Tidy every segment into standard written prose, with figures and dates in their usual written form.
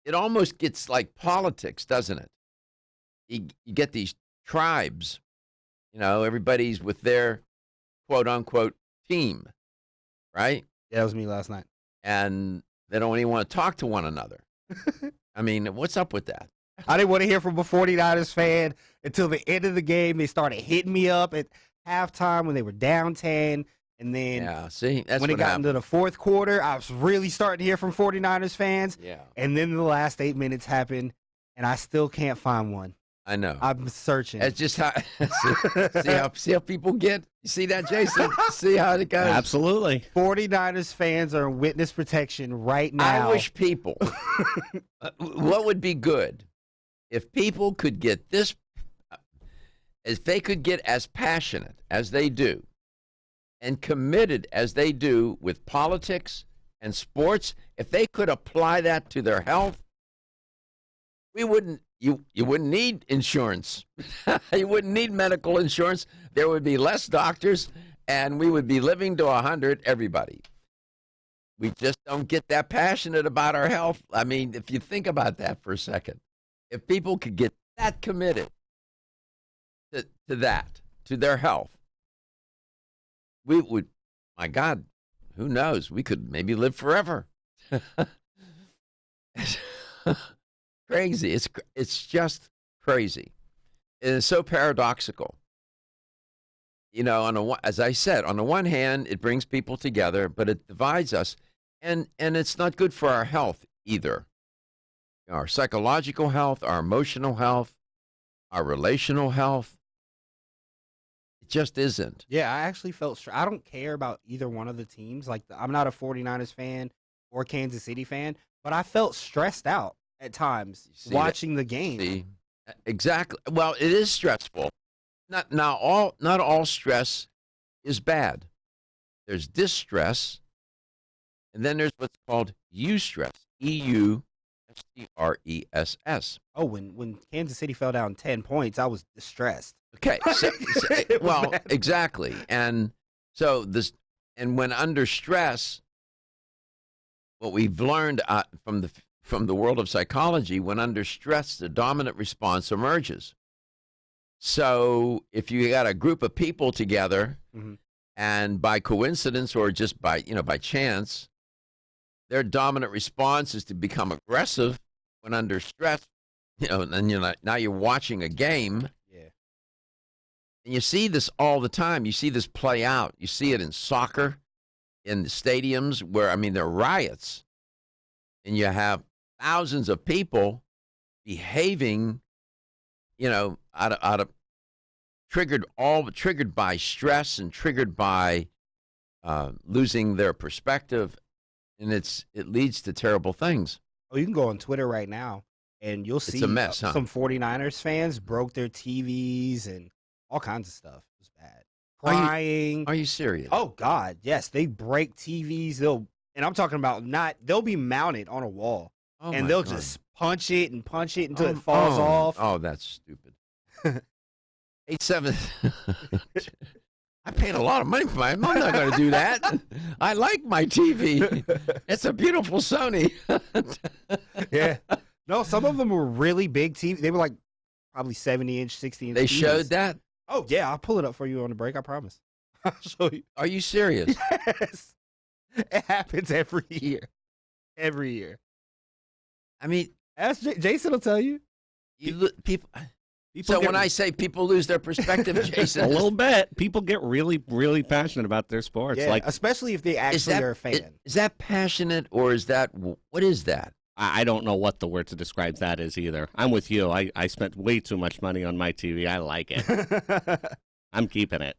it almost gets like politics, doesn't it? You get these tribes, everybody's with their quote unquote team, right? Yeah, that was me last night. And they don't even want to talk to one another. I mean, what's up with that? I didn't want to hear from a 49ers fan until the end of the game. They started hitting me up at halftime when they were down 10. And then when it got into the fourth quarter, I was really starting to hear from 49ers fans. Yeah. And then the last 8 minutes happened, and I still can't find one. I know. I'm searching. It's just how see how people get. You see that, Jason? See how it goes? Absolutely. 49ers fans are in witness protection right now. I wish people. What would be good if people could get this? If they could get as passionate as they do, and committed as they do with politics and sports, if they could apply that to their health, we wouldn't. You wouldn't need insurance. You wouldn't need medical insurance. There would be less doctors, and we would be living to 100, everybody. We just don't get that passionate about our health. I mean, if you think about that for a second, if people could get that committed to that, to their health, we would, my God, who knows? We could maybe live forever. Crazy. It's just crazy. It is so paradoxical. As I said, on the one hand, it brings people together, but it divides us, and it's not good for our health either. Our psychological health, our emotional health, our relational health. It just isn't. Yeah, I actually felt I don't care about either one of the teams. Like, I'm not a 49ers fan or Kansas City fan, but I felt stressed out at times watching the game. See, exactly. Well, it is stressful. Not all stress is bad. There's distress, and then there's what's called eustress. EUSTRESS. Oh, when Kansas City fell down 10 points, I was distressed. Okay. Well, exactly. And so when under stress, what we've learned from the world of psychology, when under stress, the dominant response emerges. So if you got a group of people together, and by coincidence or just by chance, their dominant response is to become aggressive when under stress, and now you're watching a game. Yeah. And you see this all the time. You see this play out. You see it in soccer, in the stadiums where, there are riots, and you have thousands of people behaving, out of triggered by stress and triggered by losing their perspective, and it leads to terrible things. Oh, you can go on Twitter right now, and you'll see it's a mess, some 49ers fans broke their TVs and all kinds of stuff. It was bad. Crying. Are you serious? Oh God, yes. They break TVs. And I'm talking about they'll be mounted on a wall. Oh, and they'll just punch it until it falls off. Oh, that's stupid. 87. I paid a lot of money for I'm not going to do that. I like my TV. It's a beautiful Sony. Yeah. No, some of them were really big TV. They were like probably 70-inch, 60-inch. They TVs. showed that? Oh, yeah. I'll pull it up for you on the break. I promise. I'll show you. Are you serious? Yes. It happens every year. Every year. Ask Jason will tell you. People so when I say people lose their perspective, Jason, a little bit, people get really, really passionate about their sports. Yeah, especially if they actually are a fan. Is that passionate, or is that what is that? I don't know what the word to describe that is either. I'm with you. I spent way too much money on my TV. I like it. I'm keeping it.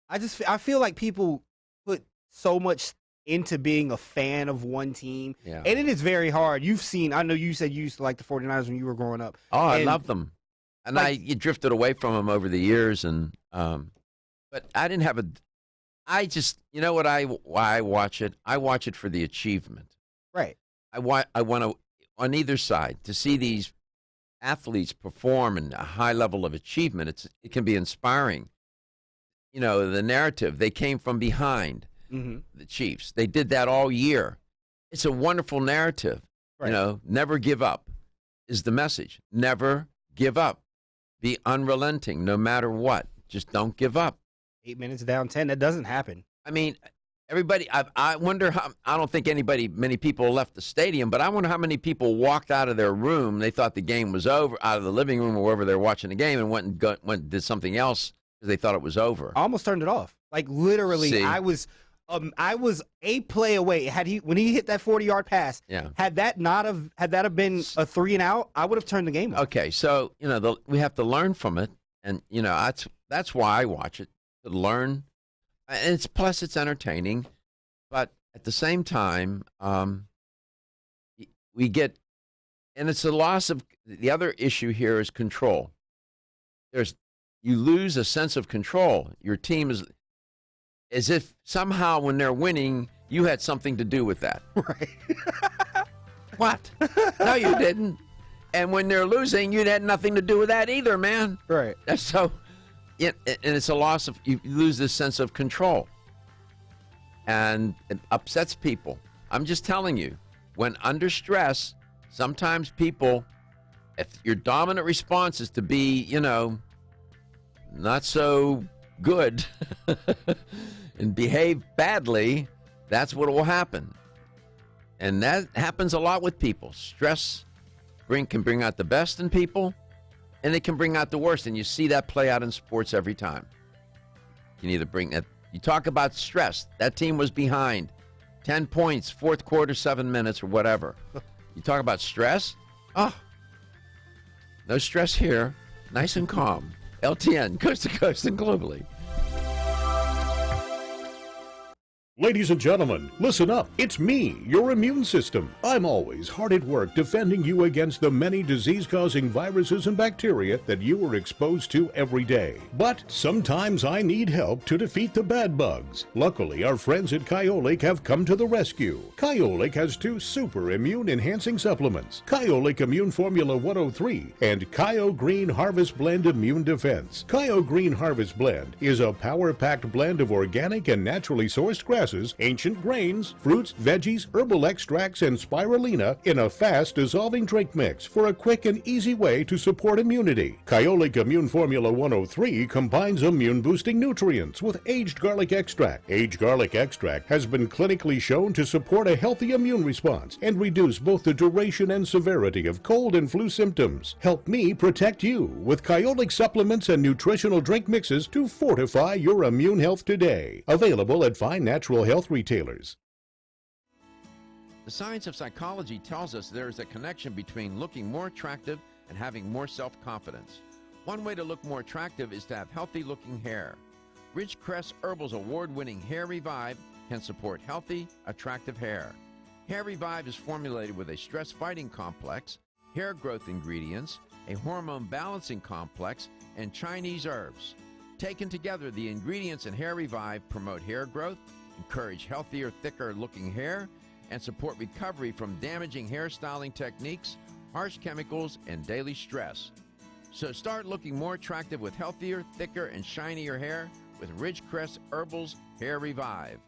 I feel like people put so much into being a fan of one team. Yeah. And it is very hard. I know you said you used to like the 49ers when you were growing up. Oh, I love them. And you drifted away from them over the years, and but I didn't have I just, why I watch it? I watch it for the achievement. Right. I want to, on either side, to see these athletes perform in a high level of achievement. It can be inspiring. The narrative, they came from behind, the Chiefs. They did that all year. It's a wonderful narrative. Right. Never give up is the message. Never give up. Be unrelenting no matter what. Just don't give up. 8 minutes down 10. That doesn't happen. I mean, everybody, I wonder how, I don't think many people left the stadium, but I wonder how many people walked out of their room. They thought the game was over, out of the living room or wherever they're watching the game, and went and did something else because they thought it was over. I almost turned it off. Like, literally, see? I was a play away. When he hit that 40-yard pass, had that have been a 3 and out, I would have turned the game off. Okay, so we have to learn from it, and that's why I watch it, to learn. And plus it's entertaining, but at the same time, we get, and it's a loss of. The other issue here is control. You lose a sense of control. Your team is. As if somehow when they're winning, you had something to do with that. Right. What? No, you didn't. And when they're losing, you had nothing to do with that either, man. Right. So, and it's a loss of, you lose this sense of control. And it upsets people. I'm just telling you, when under stress, sometimes people, if your dominant response is to be, not so good and behave badly, that's what will happen. And that happens a lot with people. Stress can bring out the best in people, and it can bring out the worst. And you see that play out in sports every time. You can either bring that. You talk about stress. That team was behind 10 points, fourth quarter, 7 minutes, or whatever. You talk about stress? Oh, no stress here. Nice and calm. LTN, coast to coast and globally. Ladies and gentlemen, listen up. It's me, your immune system. I'm always hard at work defending you against the many disease-causing viruses and bacteria that you are exposed to every day. But sometimes I need help to defeat the bad bugs. Luckily, our friends at Kyolic have come to the rescue. Kyolic has 2 super immune-enhancing supplements, Kyolic Immune Formula 103 and Kyo Green Harvest Blend Immune Defense. Kyo Green Harvest Blend is a power-packed blend of organic and naturally sourced grasses, ancient grains, fruits, veggies, herbal extracts, and spirulina in a fast-dissolving drink mix for a quick and easy way to support immunity. Kyolic Immune Formula 103 combines immune-boosting nutrients with aged garlic extract. Aged garlic extract has been clinically shown to support a healthy immune response and reduce both the duration and severity of cold and flu symptoms. Help me protect you with Kyolic supplements and nutritional drink mixes to fortify your immune health today. Available at fine natural health retailers. The science of psychology tells us there is a connection between looking more attractive and having more self-confidence. One way to look more attractive is to have healthy-looking hair. Ridgecrest Herbal's award-winning Hair Revive can support healthy, attractive hair. Hair Revive is formulated with a stress-fighting complex, hair growth ingredients, a hormone balancing complex, and Chinese herbs. Taken together, the ingredients in Hair Revive promote hair growth, encourage healthier, thicker-looking hair, and support recovery from damaging hairstyling techniques, harsh chemicals, and daily stress. So start looking more attractive with healthier, thicker, and shinier hair with Ridgecrest Herbal's Hair Revive.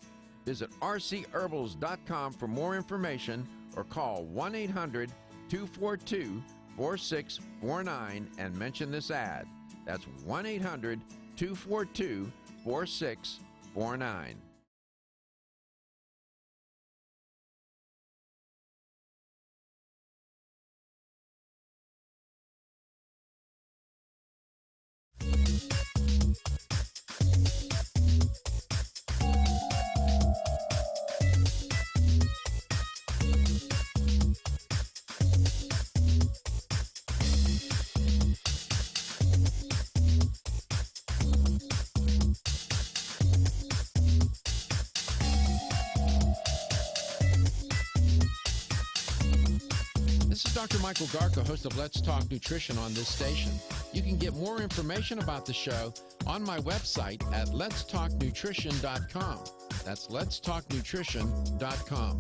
Visit rcherbals.com for more information or call 1-800-242-4649 and mention this ad. That's 1-800-242-4649. This is Dr. Michael Garko, host of Let's Talk Nutrition on this station. You can get more information about the show on my website at letstalknutrition.com. That's letstalknutrition.com.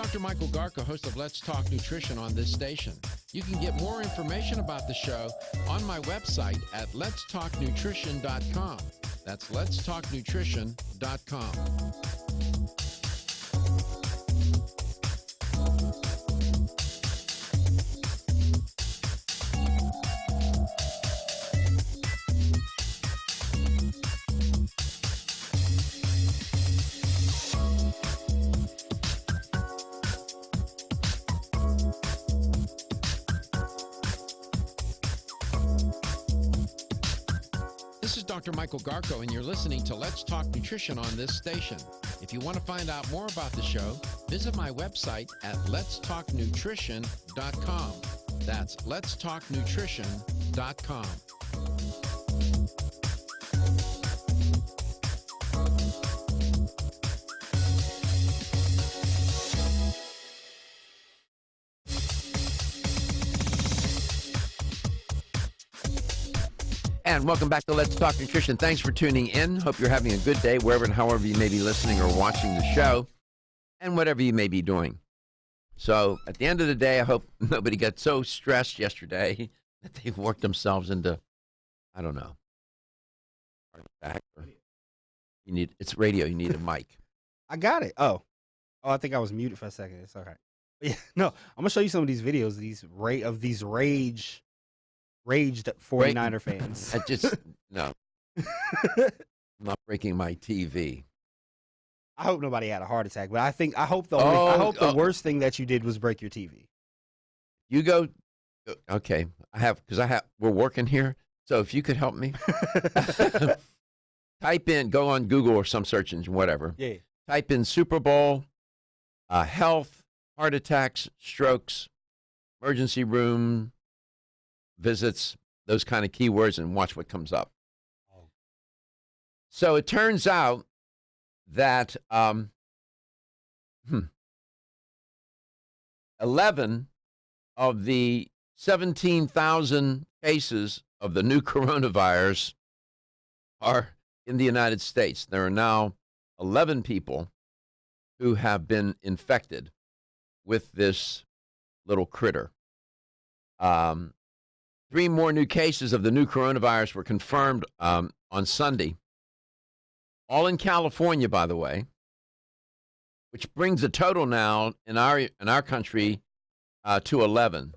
Dr. Michael Garko, host of Let's Talk Nutrition on this station. You can get more information about the show on my website at letstalknutrition.com. That's letstalknutrition.com. This is Dr. Michael Garko, and you're listening to Let's Talk Nutrition on this station. If you want to find out more about the show, visit my website at letstalknutrition.com. That's letstalknutrition.com. And welcome back to Let's Talk Nutrition. Thanks for tuning in. Hope you're having a good day wherever and however you may be listening or watching the show, and whatever you may be doing. So at the end of the day, I hope nobody got so stressed yesterday that they've worked themselves into, I don't know, heart attack. It's radio. You need a mic. I got it. Oh, I think I was muted for a second. It's all right. But yeah, no, I'm gonna show you some of these videos. These raged 49er fans. I just no. I'm not breaking my TV. I hope nobody had a heart attack, but I hope the worst thing that you did was break your TV. You go. Okay, we're working here, so if you could help me, go on Google or some search engine, whatever. Yeah. Type in Super Bowl, health, heart attacks, strokes, emergency room visits, those kind of keywords, and watch what comes up. Oh. So it turns out that 11 of the 17,000 cases of the new coronavirus are in the United States. There are now 11 people who have been infected with this little critter. 3 more new cases of the new coronavirus were confirmed on Sunday, all in California, by the way, which brings the total now in our country to 11.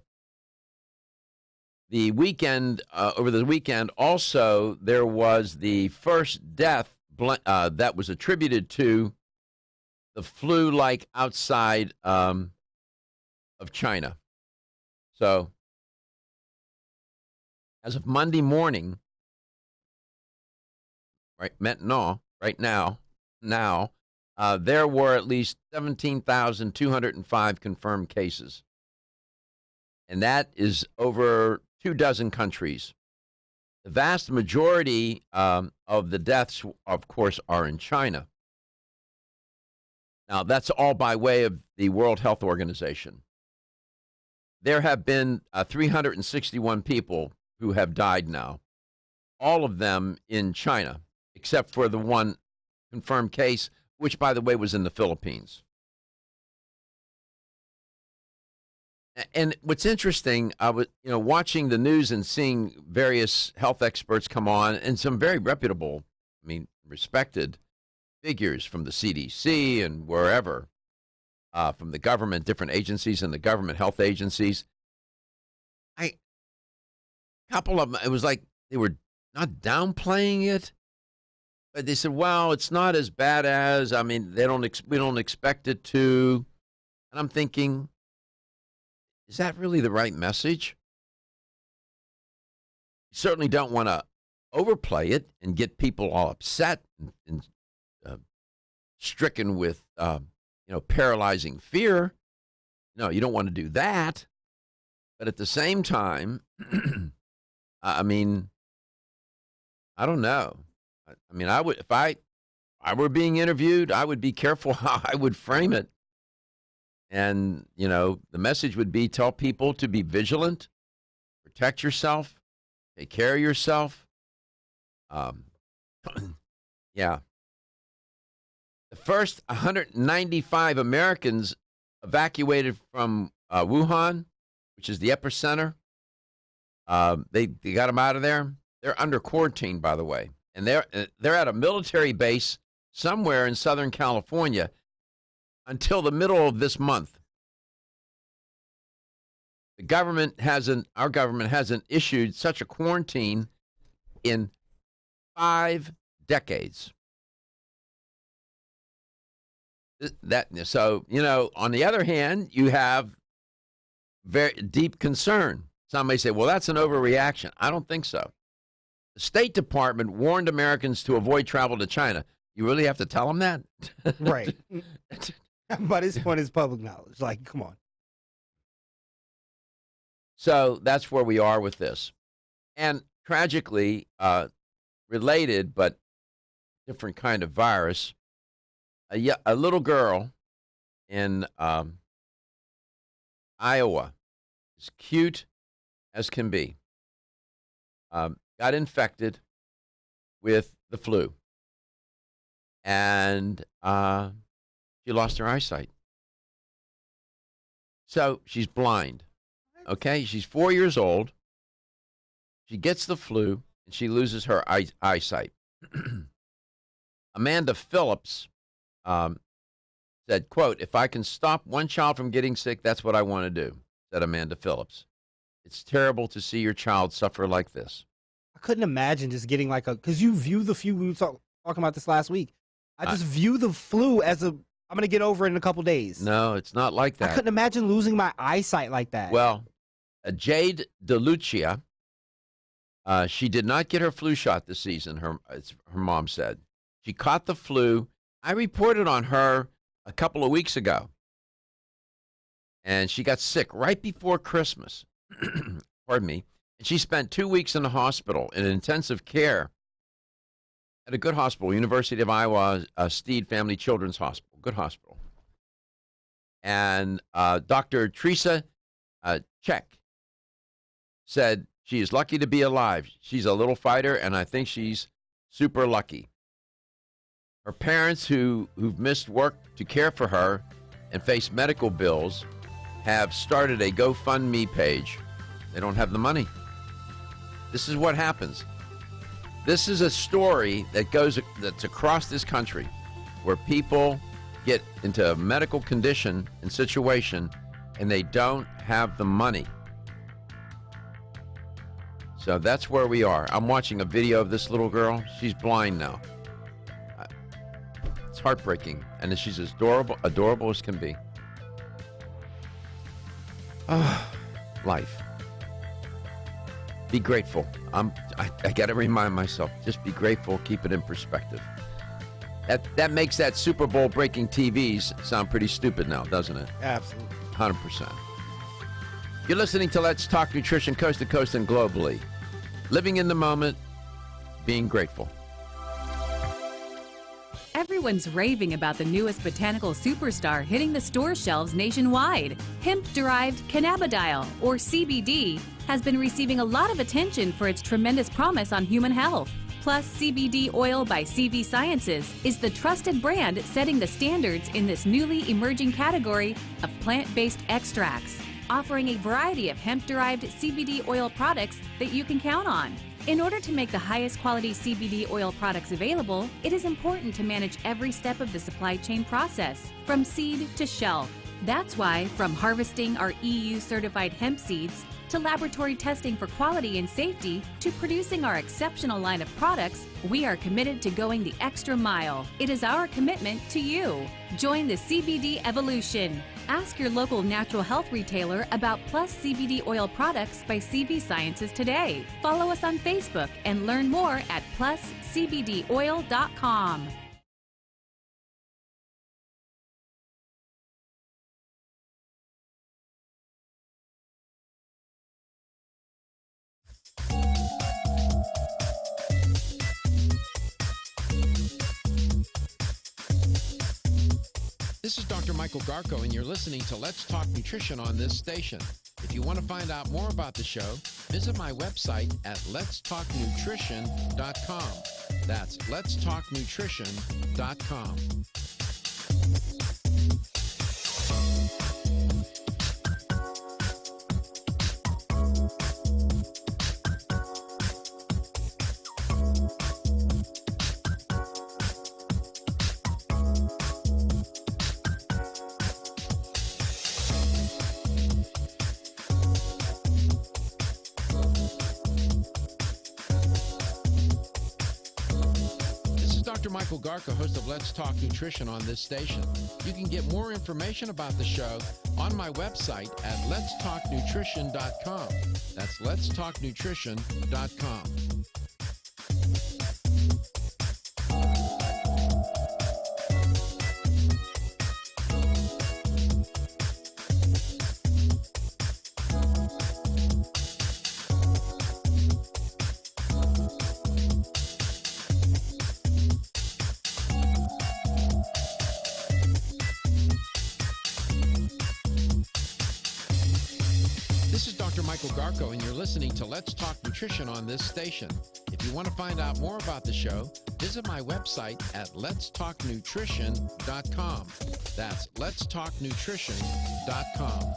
Over the weekend, also there was the first death that was attributed to the flu-like outside of China. So, as of Monday morning, right now, there were at least 17,205 confirmed cases. And that is over 24 countries. The vast majority of the deaths, of course, are in China. Now, that's all by way of the World Health Organization. There have been 361 people who have died now, all of them in China, except for the one confirmed case, which, by the way, was in the Philippines. And what's interesting, I was, watching the news and seeing various health experts come on, and some very reputable, respected figures from the CDC and wherever, from the government, different agencies and the government health agencies. Couple of them, it was like they were not downplaying it, but they said, well, it's not as bad as, we don't expect it to. And I'm thinking, is that really the right message? You certainly don't want to overplay it and get people all upset and stricken with, paralyzing fear. No, you don't want to do that. But at the same time, I don't know. I would, if I were being interviewed, I would be careful how I would frame it. And, the message would be tell people to be vigilant, protect yourself, take care of yourself. Yeah. The first 195 Americans evacuated from Wuhan, which is the epicenter. They got them out of there. They're under quarantine, by the way, and they're at a military base somewhere in Southern California until the middle of this month. Our government hasn't issued such a quarantine in 5 decades. So, on the other hand, you have very deep concern. Some may say, well, that's an overreaction. I don't think so. The State Department warned Americans to avoid travel to China. You really have to tell them that? Right. But this point is public knowledge. Like, come on. So that's where we are with this. And tragically, related but different kind of virus, a little girl in Iowa, as cute as can be, got infected with the flu. And she lost her eyesight. So she's blind. Okay? She's 4 years old. She gets the flu, and she loses her eyesight. Amanda Phillips said, quote, "If I can stop one child from getting sick, that's what I want to do," said Amanda Phillips. "It's terrible to see your child suffer like this." I couldn't imagine just getting because you view the flu, we were talking about this last week. I just view the flu as I'm going to get over it in a couple days. No, it's not like that. I couldn't imagine losing my eyesight like that. Well, Jade DeLucia, she did not get her flu shot this season, her mom said. She caught the flu. I reported on her a couple of weeks ago. And she got sick right before Christmas. Pardon me. And she spent 2 weeks in the hospital in intensive care at a good hospital, University of Iowa Steed Family Children's Hospital, good hospital. And Dr. Teresa Check said she is lucky to be alive. She's a little fighter, and I think she's super lucky. Her parents who've missed work to care for her and face medical bills have started a GoFundMe page. They don't have the money. This is what happens. This is a story that's across this country where people get into a medical condition and situation and they don't have the money. So that's where we are. I'm watching a video of this little girl. She's blind now. It's heartbreaking. And she's as adorable as can be. Life. Be grateful. I got to remind myself, just be grateful, keep it in perspective. That makes that Super Bowl breaking TVs sound pretty stupid now, doesn't it? Absolutely. 100%. You're listening to Let's Talk Nutrition, coast to coast and globally. Living in the moment, being grateful. Everyone's raving about the newest botanical superstar hitting the store shelves nationwide. Hemp-derived cannabidiol, or CBD, has been receiving a lot of attention for its tremendous promise on human health. Plus, CBD Oil by CV Sciences is the trusted brand setting the standards in this newly emerging category of plant-based extracts, offering a variety of hemp-derived CBD oil products that you can count on. In order to make the highest quality CBD oil products available, it is important to manage every step of the supply chain process, from seed to shelf. That's why, from harvesting our EU-certified hemp seeds, to laboratory testing for quality and safety, to producing our exceptional line of products, we are committed to going the extra mile. It is our commitment to you. Join the CBD evolution. Ask your local natural health retailer about Plus CBD oil products by CV Sciences today. Follow us on Facebook and learn more at pluscbdoil.com. This is Dr. Michael Garko, and you're listening to Let's Talk Nutrition on this station. If you want to find out more about the show, visit my website at letstalknutrition.com. That's letstalknutrition.com. Dr. Michael Garko, host of Let's Talk Nutrition on this station. You can get more information about the show on my website at letstalknutrition.com. That's letstalknutrition.com. Michael Garko, and you're listening to Let's Talk Nutrition on this station. If you want to find out more about the show, visit my website at letstalknutrition.com. That's letstalknutrition.com.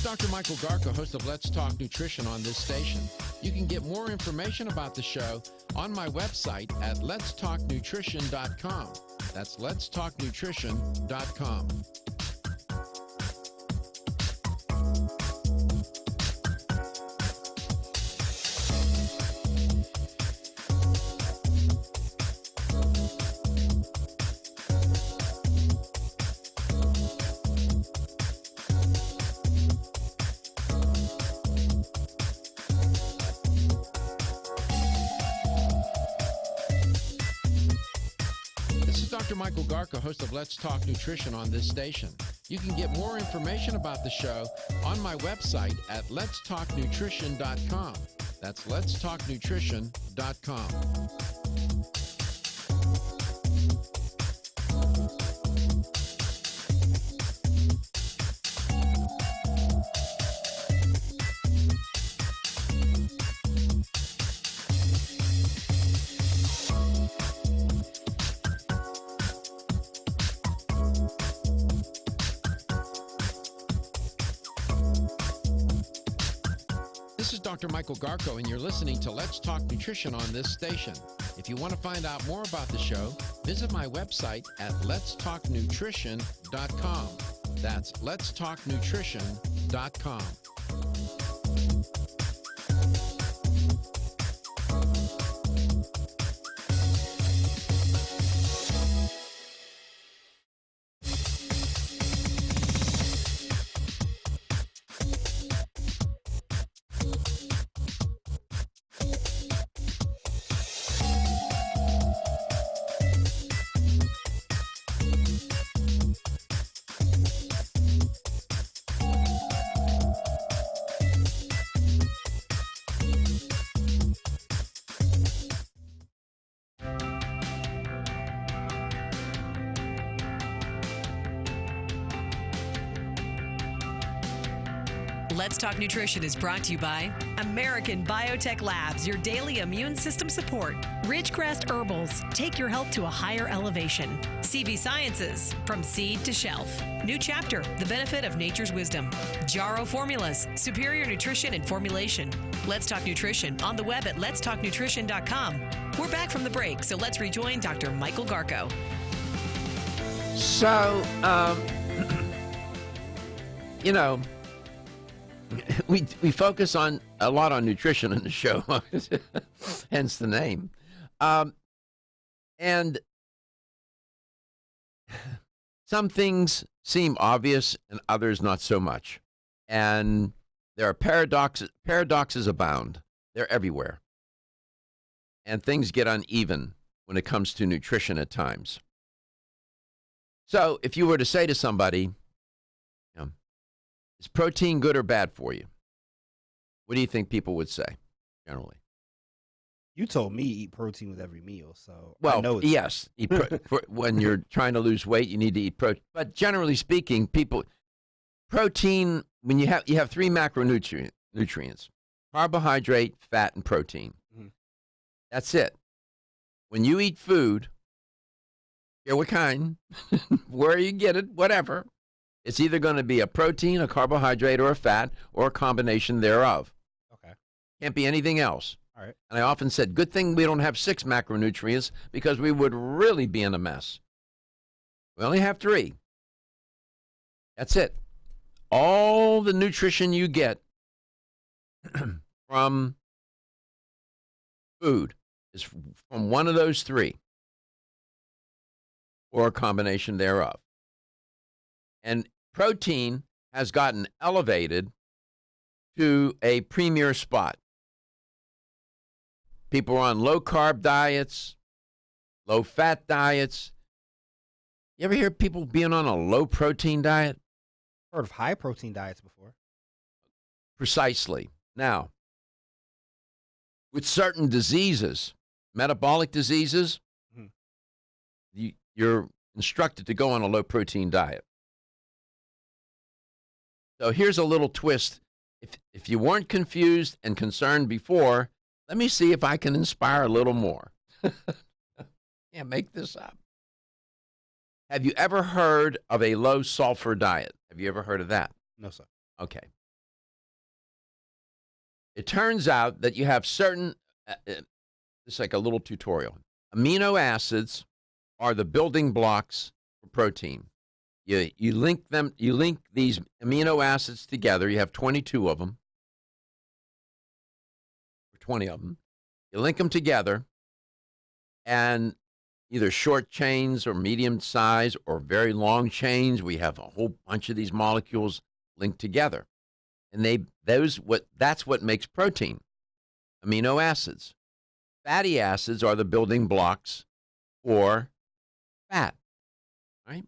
Dr. Michael Garko, host of Let's Talk Nutrition on this station. You can get more information about the show on my website at letstalknutrition.com. That's letstalknutrition.com. Dr. Michael Garko, host of Let's Talk Nutrition on this station. You can get more information about the show on my website at letstalknutrition.com. That's letstalknutrition.com. This is Dr. Michael Garko, and you're listening to Let's Talk Nutrition on this station. If you want to find out more about the show, visit my website at letstalknutrition.com. That's letstalknutrition.com. Let's Talk Nutrition is brought to you by American Biotech Labs, your daily immune system support. Ridgecrest Herbals, take your health to a higher elevation. CV Sciences, from seed to shelf. New chapter, the benefit of nature's wisdom. Jarrow Formulas, superior nutrition and formulation. Let's Talk Nutrition on the web at letstalknutrition.com. We're back from the break, so let's rejoin Dr. Michael Garko. So, we focus on a lot on nutrition in the show, hence the name. And some things seem obvious and others not so much. And there are paradoxes abound. They're everywhere. And things get uneven when it comes to nutrition at times. So if you were to say to somebody, is protein good or bad for you? What do you think people would say, generally? You told me eat protein with every meal, so well, I know it's yes. When you're trying to lose weight, you need to eat protein. But generally speaking, protein, when you have three macronutrients, carbohydrate, fat, and protein. Mm-hmm. That's it. When you eat food, Yeah, what kind? Where you get it, whatever. It's either going to be a protein, a carbohydrate, or a fat, or a combination thereof. Okay. Can't be anything else. All right. And I often said, good thing we don't have 6 macronutrients because we would really be in a mess. We only have 3. That's it. All the nutrition you get from food is from one of those 3 or a combination thereof. And protein has gotten elevated to a premier spot. People are on low-carb diets, low-fat diets. You ever hear people being on a low-protein diet? Heard of high-protein diets before. Precisely. Now, with certain diseases, metabolic diseases, you're instructed to go on a low-protein diet. So here's a little twist. If you weren't confused and concerned before, let me see if I can inspire a little more. Can't make this up. Have you ever heard of a low-sulfur diet? Have you ever heard of that? No, sir. Okay. It turns out that you have certain, it's like a little tutorial. Amino acids are the building blocks for protein. You link these amino acids together. You have 22 of them, or 20 of them. You link them together, and either short chains or medium size or very long chains. We have a whole bunch of these molecules linked together. And that's what makes protein, amino acids. Fatty acids are the building blocks for fat, right?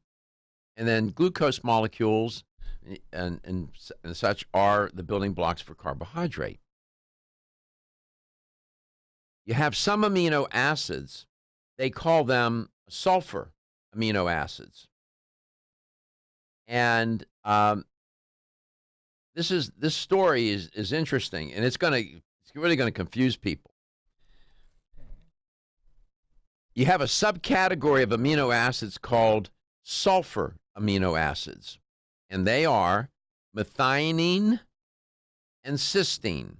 And then glucose molecules and such are the building blocks for carbohydrate. You have some amino acids, they call them sulfur amino acids. And this story is interesting, and it's really going to confuse people. You have a subcategory of amino acids called sulfur amino acids, and they are methionine and cysteine.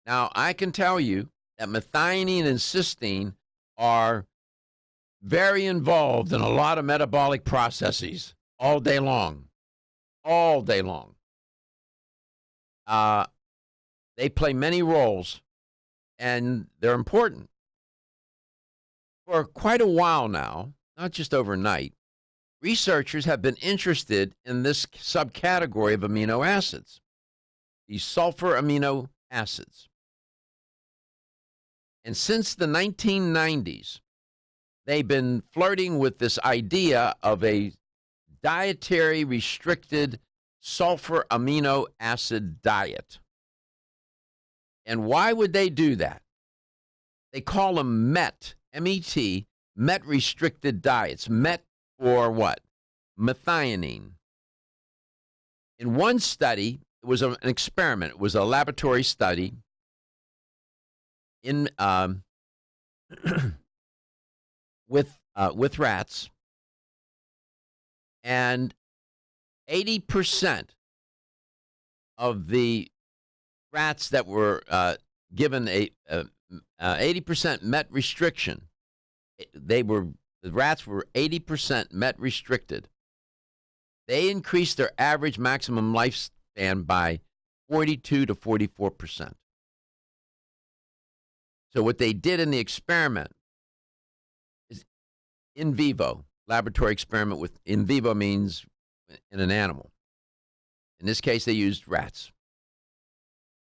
Now, I can tell you that methionine and cysteine are very involved in a lot of metabolic processes all day long. All day long. They play many roles, and they're important. For quite a while now, not just overnight, researchers have been interested in this subcategory of amino acids, these sulfur amino acids. And since the 1990s, they've been flirting with this idea of a dietary restricted sulfur amino acid diet. And why would they do that? They call them MET, M-E-T, MET restricted diets. MET for what? Methionine. In one study, it was an experiment. It was a laboratory study in with rats, and 80% of the rats that were given a 80% MET restriction, the rats were 80% MET restricted. They increased their average maximum lifespan by 42 to 44%. So what they did in the experiment is in vivo, laboratory experiment with in vivo means in an animal. In this case, they used rats.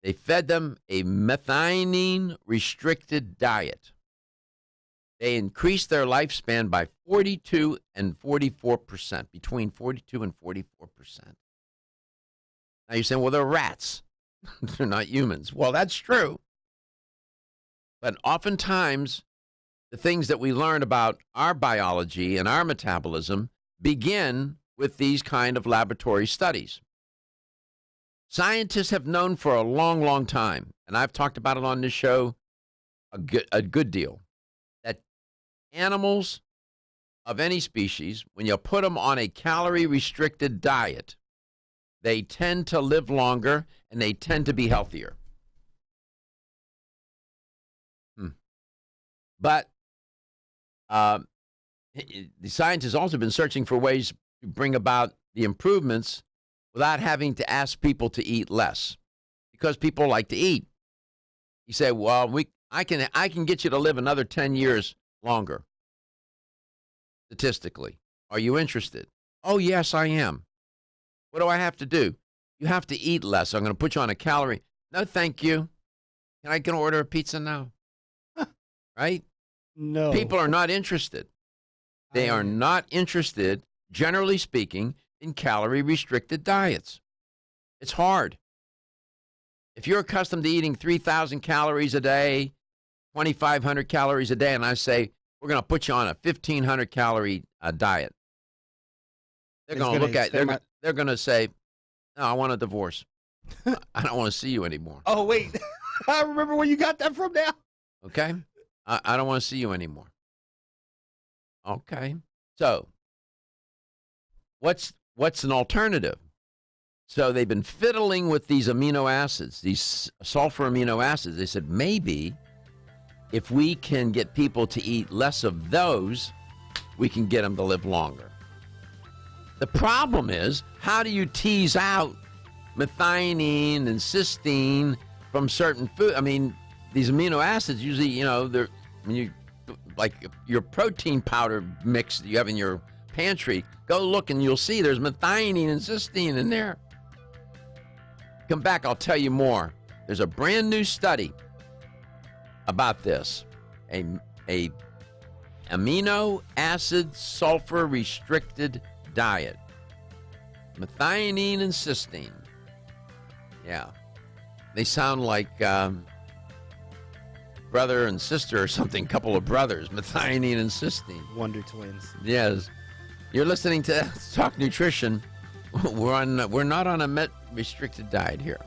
They fed them a methionine restricted diet. They increased their lifespan by 42 and 44%, between 42 and 44%. Now you're saying, well, they're rats. They're not humans. Well, that's true. But oftentimes, the things that we learn about our biology and our metabolism begin with these kind of laboratory studies. Scientists have known for a long, long time, and I've talked about it on this show a good deal, that animals of any species, when you put them on a calorie-restricted diet, they tend to live longer and they tend to be healthier. But the science has also been searching for ways to bring about the improvements without having to ask people to eat less, because people like to eat. You say, well, I can get you to live another 10 years longer, statistically. Are you interested? Oh, yes, I am. What do I have to do? You have to eat less. I'm going to put you on a calorie. No, thank you. Can I order a pizza now? Right? No. People are not interested. They are not interested, generally speaking, in calorie-restricted diets. It's hard. If you're accustomed to eating 3,000 calories a day, 2,500 calories a day, and I say, we're going to put you on a 1,500-calorie diet, they're going to look at it. They're going to say, no, I want a divorce. I don't want to see you anymore. Oh, wait. I remember where you got that from now. Okay? I don't want to see you anymore. Okay. So, what's an alternative? So they've been fiddling with these amino acids, these sulfur amino acids. They said, maybe if we can get people to eat less of those, we can get them to live longer. The problem is, how do you tease out methionine and cysteine from certain food? I mean, these amino acids usually, they're when you like your protein powder mix that you have in your pantry. Go look and you'll see there's methionine and cysteine in there. Come back, I'll tell you more. There's a brand new study about this. A amino acid sulfur restricted diet. Methionine and cysteine. Yeah. They sound like brother and sister or something, couple of brothers, methionine and cysteine. Wonder Twins. Yes. You're listening to Let's Talk Nutrition. We're not on a restricted diet here.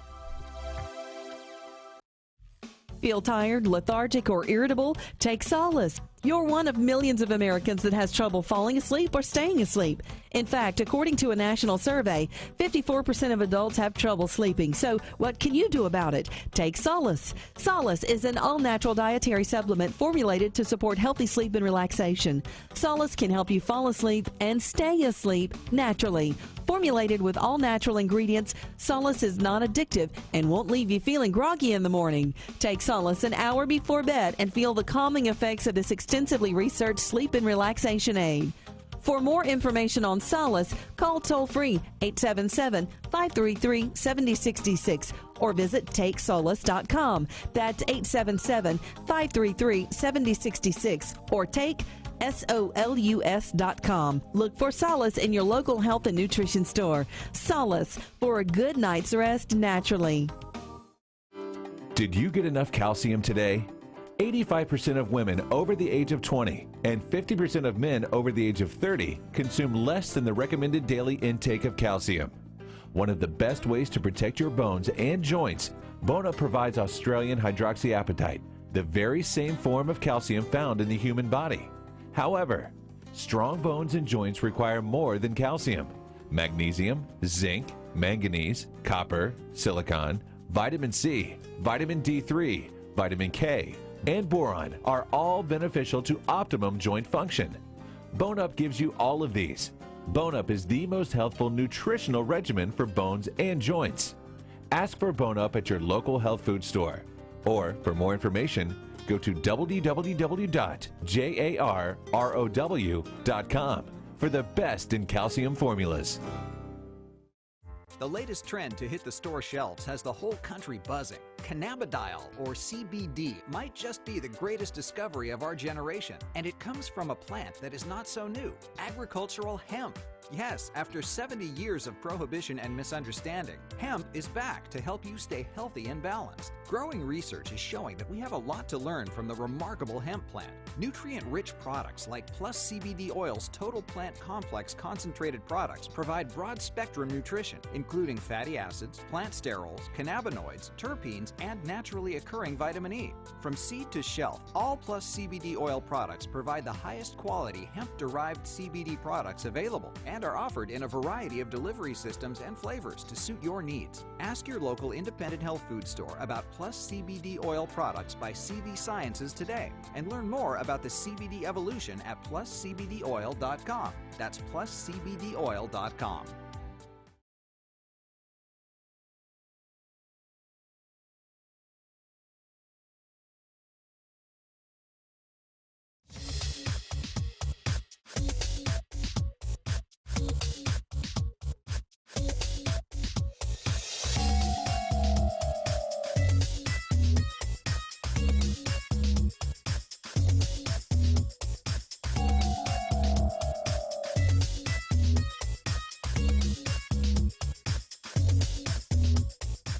Feel tired, lethargic, or irritable? Take Solace. You're one of millions of Americans that has trouble falling asleep or staying asleep. In fact, according to a national survey, 54% of adults have trouble sleeping. So what can you do about it? Take Solace. Solace is an all-natural dietary supplement formulated to support healthy sleep and relaxation. Solace can help you fall asleep and stay asleep naturally. Formulated with all-natural ingredients, Solace is non-addictive and won't leave you feeling groggy in the morning. Take Solace an hour before bed and feel the calming effects of this extensively researched sleep and relaxation aid. For more information on Solace, call toll-free 877-533-7066 or visit TakeSolace.com. That's 877-533-7066 or take SOLUS.com. Look for Solace in your local health and nutrition store. Solace, for a good night's rest naturally. Did you get enough calcium today? 85% of women over the age of 20 and 50% of men over the age of 30 consume less than the recommended daily intake of calcium. One of the best ways to protect your bones and joints, Bone-Up provides Australian hydroxyapatite, the very same form of calcium found in the human body. However, strong bones and joints require more than calcium. Magnesium, zinc, manganese, copper, silicon, vitamin C, vitamin D3, vitamin K, and boron are all beneficial to optimum joint function. Bone-Up gives you all of these. Bone-Up is the most healthful nutritional regimen for bones and joints. Ask for Bone-Up at your local health food store. Or, for more information, go to www.jarrow.com for the best in calcium formulas. The latest trend to hit the store shelves has the whole country buzzing. Cannabidiol, or CBD, might just be the greatest discovery of our generation. And it comes from a plant that is not so new, agricultural hemp. Yes, after 70 years of prohibition and misunderstanding, hemp is back to help you stay healthy and balanced. Growing research is showing that we have a lot to learn from the remarkable hemp plant. Nutrient-rich products like Plus CBD Oil's Total Plant Complex concentrated products provide broad-spectrum nutrition, including fatty acids, plant sterols, cannabinoids, terpenes, and naturally occurring vitamin E. From seed to shelf, all Plus CBD oil products provide the highest quality hemp-derived CBD products available and are offered in a variety of delivery systems and flavors to suit your needs. Ask your local independent health food store about Plus CBD oil products by CV Sciences today and learn more about the CBD evolution at pluscbdoil.com. That's pluscbdoil.com.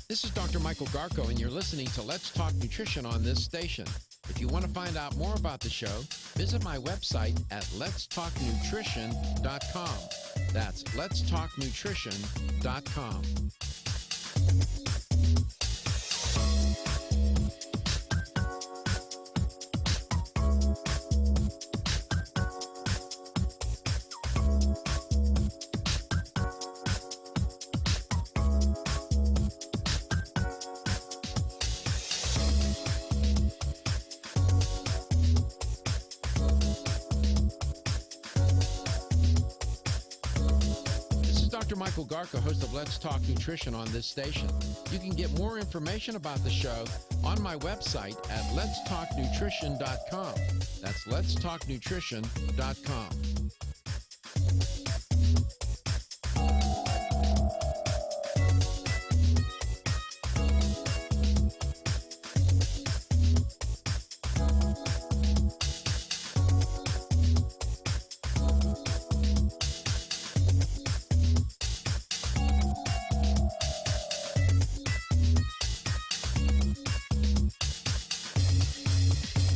This is Dr. Michael Garko, and you're listening to Let's Talk Nutrition on this station. If you want to find out more about the show, visit my website at letstalknutrition.com. That's letstalknutrition.com. Dr. Michael Garko, host of Let's Talk Nutrition on this station. You can get more information about the show on my website at letstalknutrition.com. That's letstalknutrition.com.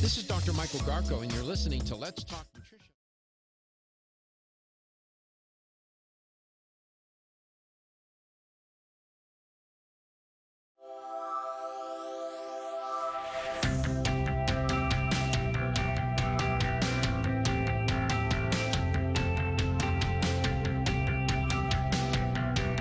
This is Dr. Michael Garko, and you're listening to Let's Talk Nutrition.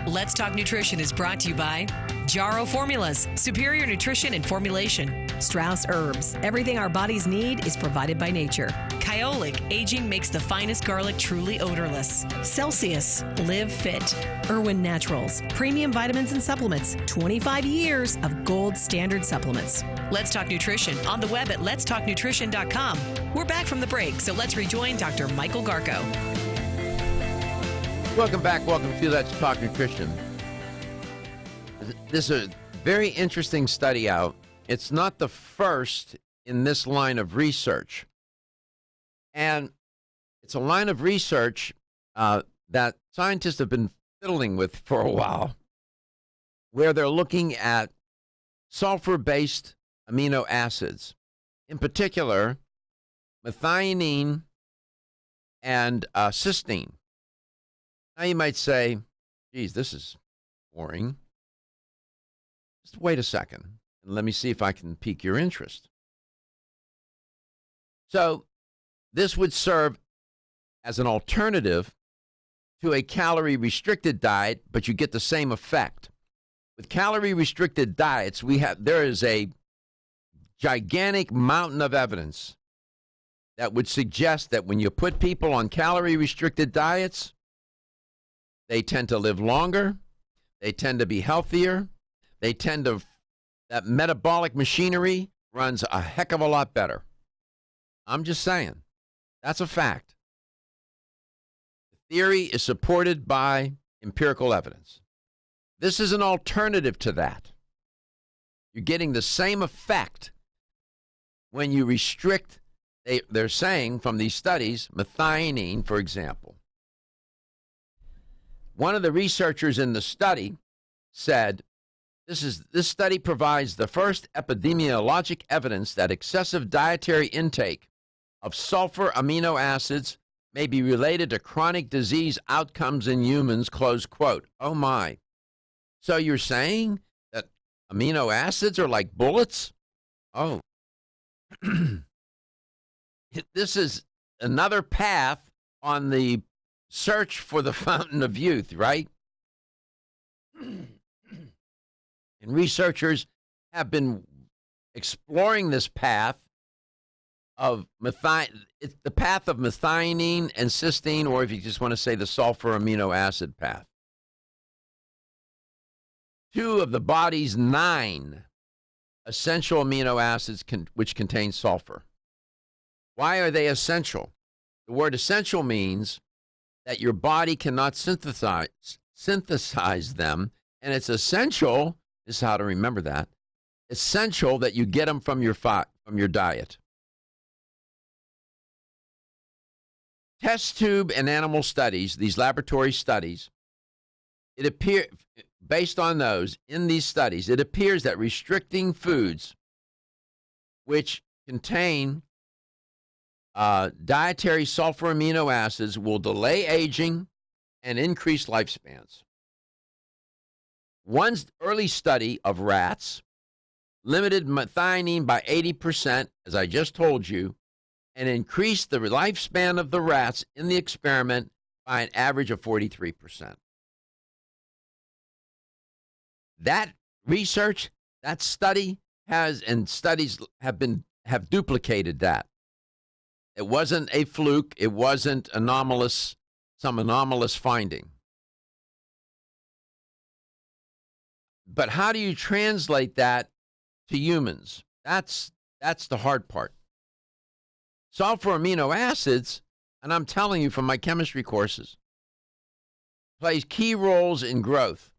Let's Talk Nutrition is brought to you by Jarrow Formulas, superior nutrition and formulation. Strauss Herbs, everything our bodies need is provided by nature. Kyolic, aging makes the finest garlic truly odorless. Celsius, live fit. Irwin Naturals, premium vitamins and supplements. 25 years of gold standard supplements. Let's Talk Nutrition on the web at letstalknutrition.com. We're back from the break, so let's rejoin Dr. Michael Garko. Welcome back. Welcome to Let's Talk Nutrition. This is a very interesting study out. It's not the first in this line of research. And it's a line of research that scientists have been fiddling with for a while, where they're looking at sulfur-based amino acids, in particular, methionine and cysteine. Now you might say, geez, this is boring. Just wait a second, and let me see if I can pique your interest. So this would serve as an alternative to a calorie-restricted diet, but you get the same effect. With calorie-restricted diets, there is a gigantic mountain of evidence that would suggest that when you put people on calorie-restricted diets, they tend to live longer, they tend to be healthier, that metabolic machinery runs a heck of a lot better. I'm just saying. That's a fact. The theory is supported by empirical evidence. This is an alternative to that. You're getting the same effect when you restrict, they're saying from these studies, methionine, for example. One of the researchers in the study said, this study provides the first epidemiologic evidence that excessive dietary intake of sulfur amino acids may be related to chronic disease outcomes in humans, close quote. Oh my. So you're saying that Amino acids are like bullets? Oh. This is another path on the search for the fountain of youth, right? And researchers have been exploring this path of it's the path of methionine and cysteine, or if you just want to say the sulfur amino acid path. 2 of the body's 9 essential amino acids which contain sulfur. Why are they essential? The word essential means that your body cannot synthesize them, and it's essential, this is how to remember that, essential that you get them from your diet. Test tube and animal studies, these laboratory studies, based on those, in these studies, it appears that restricting foods which contain dietary sulfur amino acids will delay aging and increase lifespans. One early study of rats limited methionine by 80%, as I just told you, and increased the lifespan of the rats in the experiment by an average of 43%. That research, that study studies have duplicated that. It wasn't a fluke. It wasn't some anomalous finding. But how do you translate that to humans? That's the hard part. Sulfur amino acids, and I'm telling you from my chemistry courses, plays key roles in growth.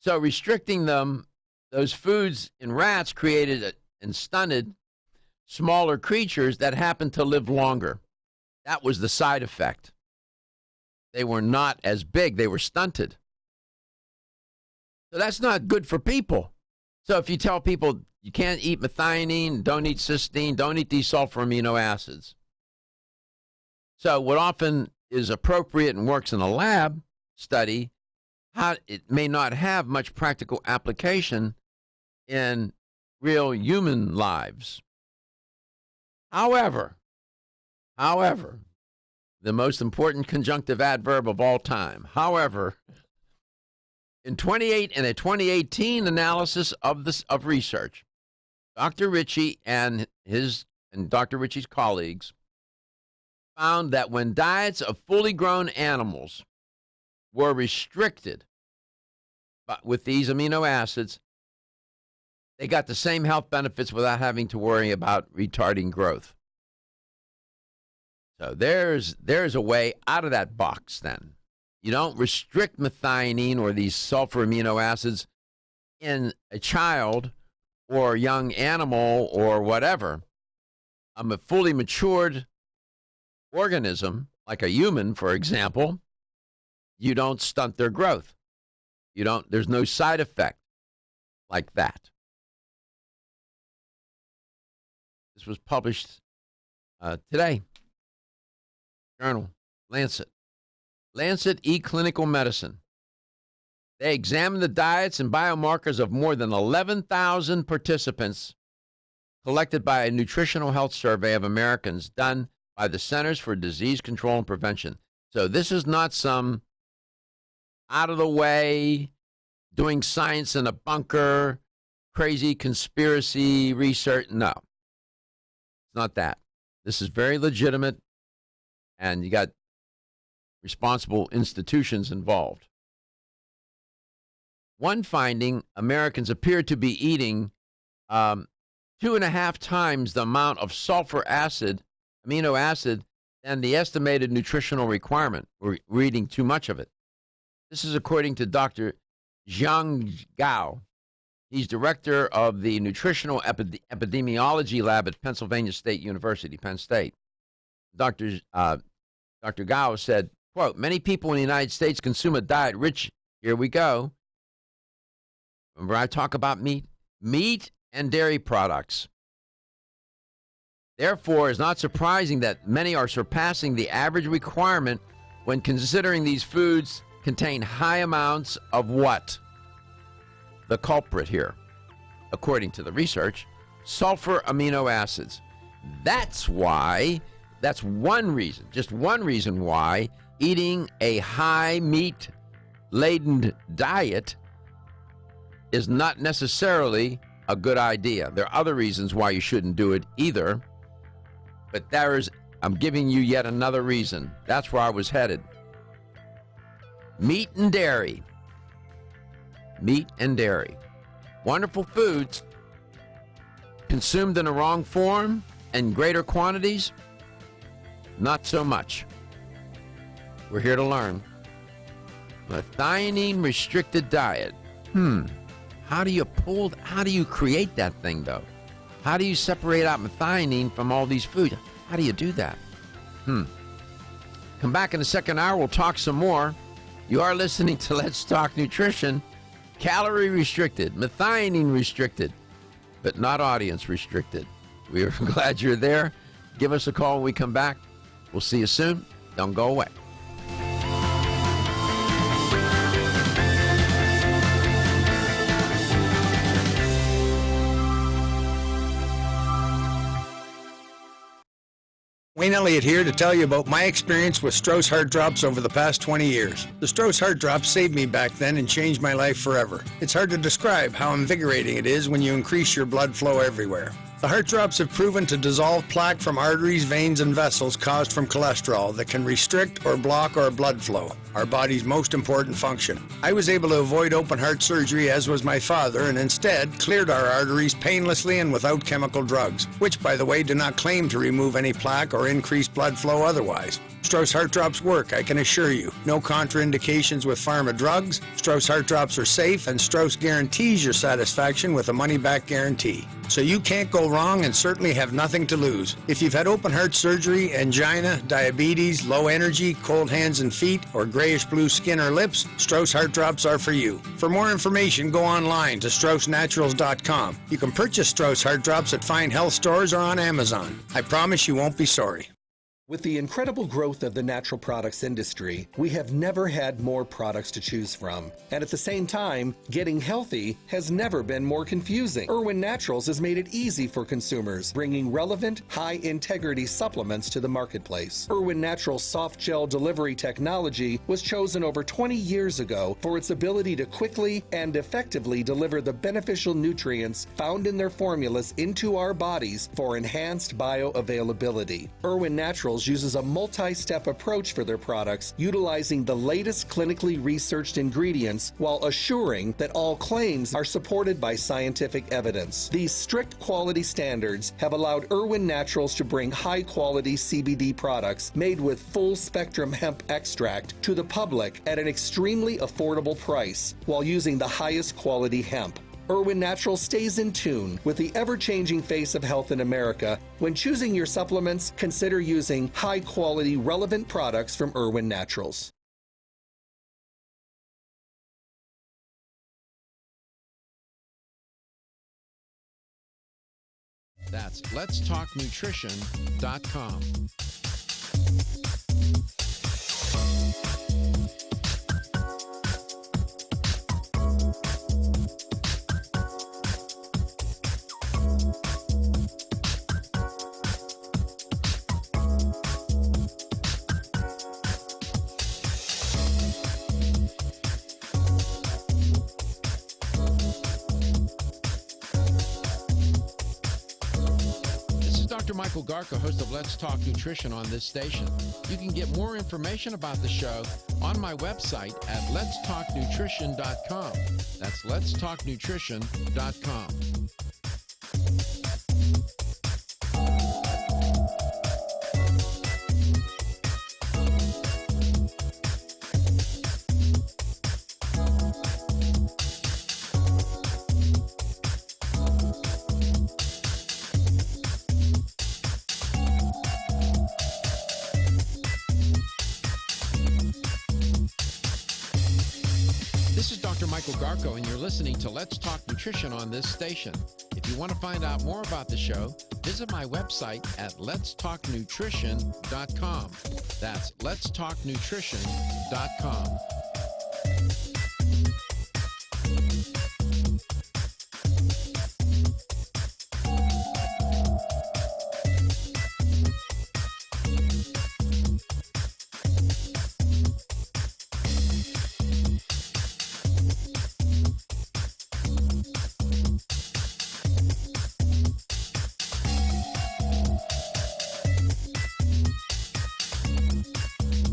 So restricting those foods in rats created and stunted smaller creatures that happened to live longer. That was the side effect. They were not as big. They were stunted. So that's not good for people. So if you tell people you can't eat methionine, don't eat cysteine, don't eat these sulfur amino acids. So what often is appropriate and works in a lab study, it may not have much practical application in real human lives. However, the most important conjunctive adverb of all time, however, in a 2018 analysis of research, Dr. Ritchie and Dr. Ritchie's colleagues found that when diets of fully grown animals were restricted with these amino acids, they got the same health benefits without having to worry about retarding growth. So there's a way out of that box then. You don't restrict methionine or these sulfur amino acids in a child or a young animal or whatever. A fully matured organism, like a human, for example, you don't stunt their growth. There's no side effect like that. This was published today. Journal, Lancet. Lancet eClinical Medicine. They examined the diets and biomarkers of more than 11,000 participants collected by a nutritional health survey of Americans done by the Centers for Disease Control and Prevention. So this is not some out-of-the-way, doing science in a bunker, crazy conspiracy research. No, it's not that. This is very legitimate, and you got responsible institutions involved. One finding, Americans appear to be eating 2.5 times the amount of sulfur amino acid, than the estimated nutritional requirement. We're eating too much of it. This is according to Dr. Zhang Gao. He's director of the Nutritional Epidemiology Lab at Pennsylvania State University, Penn State. Dr. Gao said, quote, many people in the United States consume a diet rich, here we go. Remember I talk about meat and dairy products. Therefore, it's not surprising that many are surpassing the average requirement when considering these foods contain high amounts of what? the culprit here, according to the research, sulfur amino acids. That's one reason, just one reason why eating a high meat-laden diet is not necessarily a good idea. There are other reasons why you shouldn't do it either, but I'm giving you yet another reason. That's where I was headed. Meat and dairy. Meat and dairy. Wonderful foods consumed in the wrong form and greater quantities, not so much. We're here to learn. Methionine restricted diet. How do you create that thing, though? How do you separate out methionine from all these foods? How do you do that? Come back in the second hour. We'll talk some more. You are listening to Let's Talk Nutrition. Calorie restricted, methionine restricted, but not audience restricted. We are glad you're there. Give us a call when we come back. We'll see you soon. Don't go away. Wayne Elliott here to tell you about my experience with Strauss Heart Drops over the past 20 years. The Strauss Heart Drops saved me back then and changed my life forever. It's hard to describe how invigorating it is when you increase your blood flow everywhere. The Heart Drops have proven to dissolve plaque from arteries, veins, and vessels caused from cholesterol that can restrict or block our blood flow, our body's most important function. I was able to avoid open heart surgery, as was my father, and instead cleared our arteries painlessly and without chemical drugs, which, by the way, do not claim to remove any plaque or increase blood flow otherwise. Strauss Heart Drops work, I can assure you. No contraindications with pharma drugs. Strauss Heart Drops are safe, and Strauss guarantees your satisfaction with a money-back guarantee. So you can't go wrong and certainly have nothing to lose. If you've had open heart surgery, angina, diabetes, low energy, cold hands and feet, or grayish-blue skin or lips, Strauss Heart Drops are for you. For more information, go online to StraussNaturals.com. You can purchase Strauss Heart Drops at fine health stores or on Amazon. I promise you won't be sorry. With the incredible growth of the natural products industry, we have never had more products to choose from. And at the same time, getting healthy has never been more confusing. Irwin Naturals has made it easy for consumers, bringing relevant, high-integrity supplements to the marketplace. Irwin Naturals soft gel delivery technology was chosen over 20 years ago for its ability to quickly and effectively deliver the beneficial nutrients found in their formulas into our bodies for enhanced bioavailability. Irwin Naturals uses a multi-step approach for their products, utilizing the latest clinically researched ingredients while assuring that all claims are supported by scientific evidence. These strict quality standards have allowed Irwin Naturals to bring high-quality CBD products made with full-spectrum hemp extract to the public at an extremely affordable price while using the highest quality hemp. Irwin Naturals stays in tune with the ever-changing face of health in America. When choosing your supplements, consider using high-quality, relevant products from Irwin Naturals. That's letstalknutrition.com. Michael Garko, host of Let's Talk Nutrition on this station. You can get more information about the show on my website at letstalknutrition.com. That's letstalknutrition.com. Michael Garko, and you're listening to Let's Talk Nutrition on this station. If you want to find out more about the show, visit my website at letstalknutrition.com. That's letstalknutrition.com.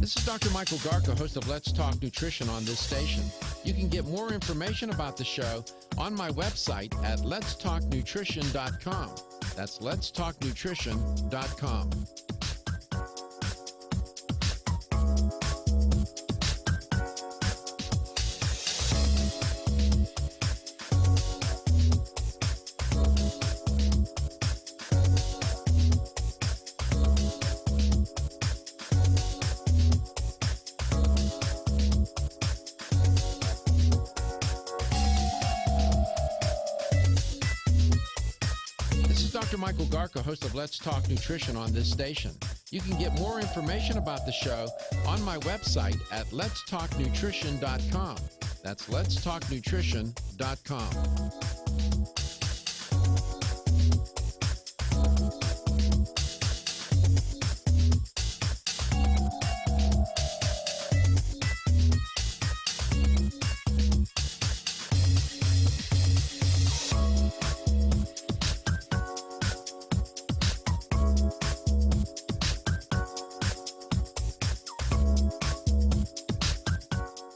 This is Dr. Michael Garko, host of Let's Talk Nutrition on this station. You can get more information about the show on my website at letstalknutrition.com. That's letstalknutrition.com. Dr. Michael Garko, host of Let's Talk Nutrition on this station. You can get more information about the show on my website at letstalknutrition.com. That's letstalknutrition.com.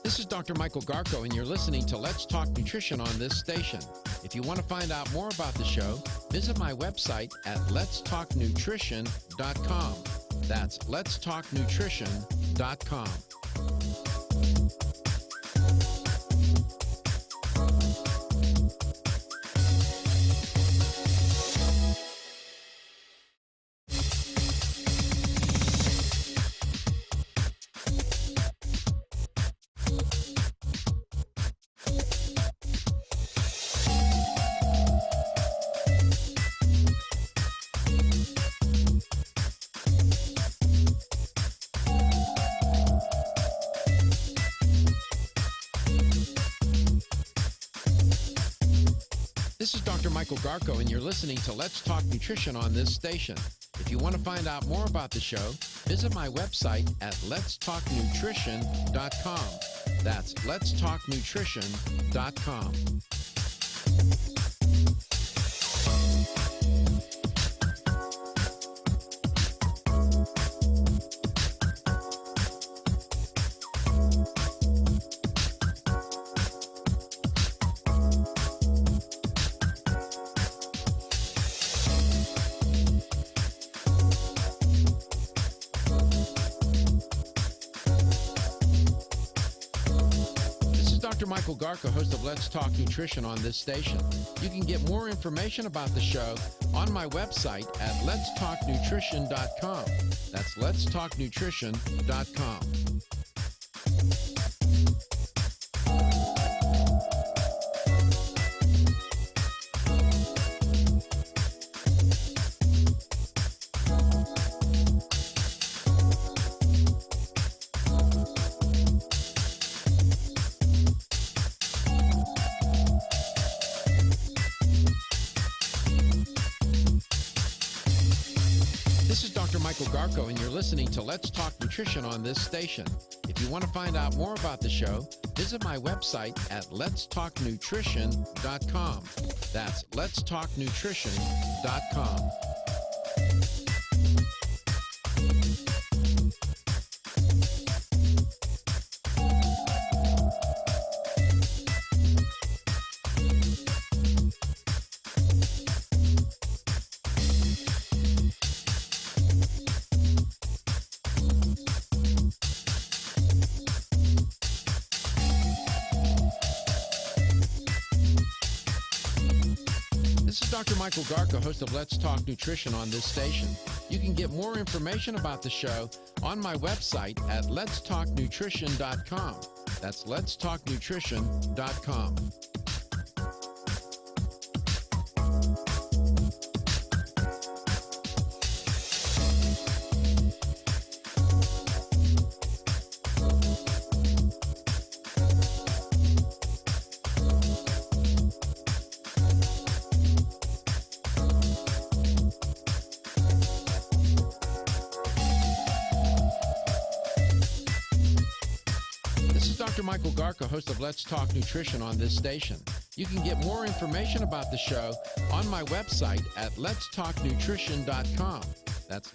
This is Dr. Michael Garko, and you're listening to Let's Talk Nutrition on this station. If you want to find out more about the show, visit my website at letstalknutrition.com. That's letstalknutrition.com. This is Dr. Michael Garko, and you're listening to Let's Talk Nutrition on this station. If you want to find out more about the show, visit my website at letstalknutrition.com. That's letstalknutrition.com. Dr. Michael Garko, host of Let's Talk Nutrition on this station. You can get more information about the show on my website at letstalknutrition.com. That's letstalknutrition.com. This is Dr. Michael Garko, and you're listening to Let's Talk Nutrition on this station. If you want to find out more about the show, visit my website at letstalknutrition.com. That's letstalknutrition.com. This is Dr. Michael Garko, host of Let's Talk Nutrition on this station. You can get more information about the show on my website at letstalknutrition.com. That's letstalknutrition.com. Dr. Michael Garko, host of Let's Talk Nutrition on this station. You can get more information about the show on my website at letstalknutrition.com. That's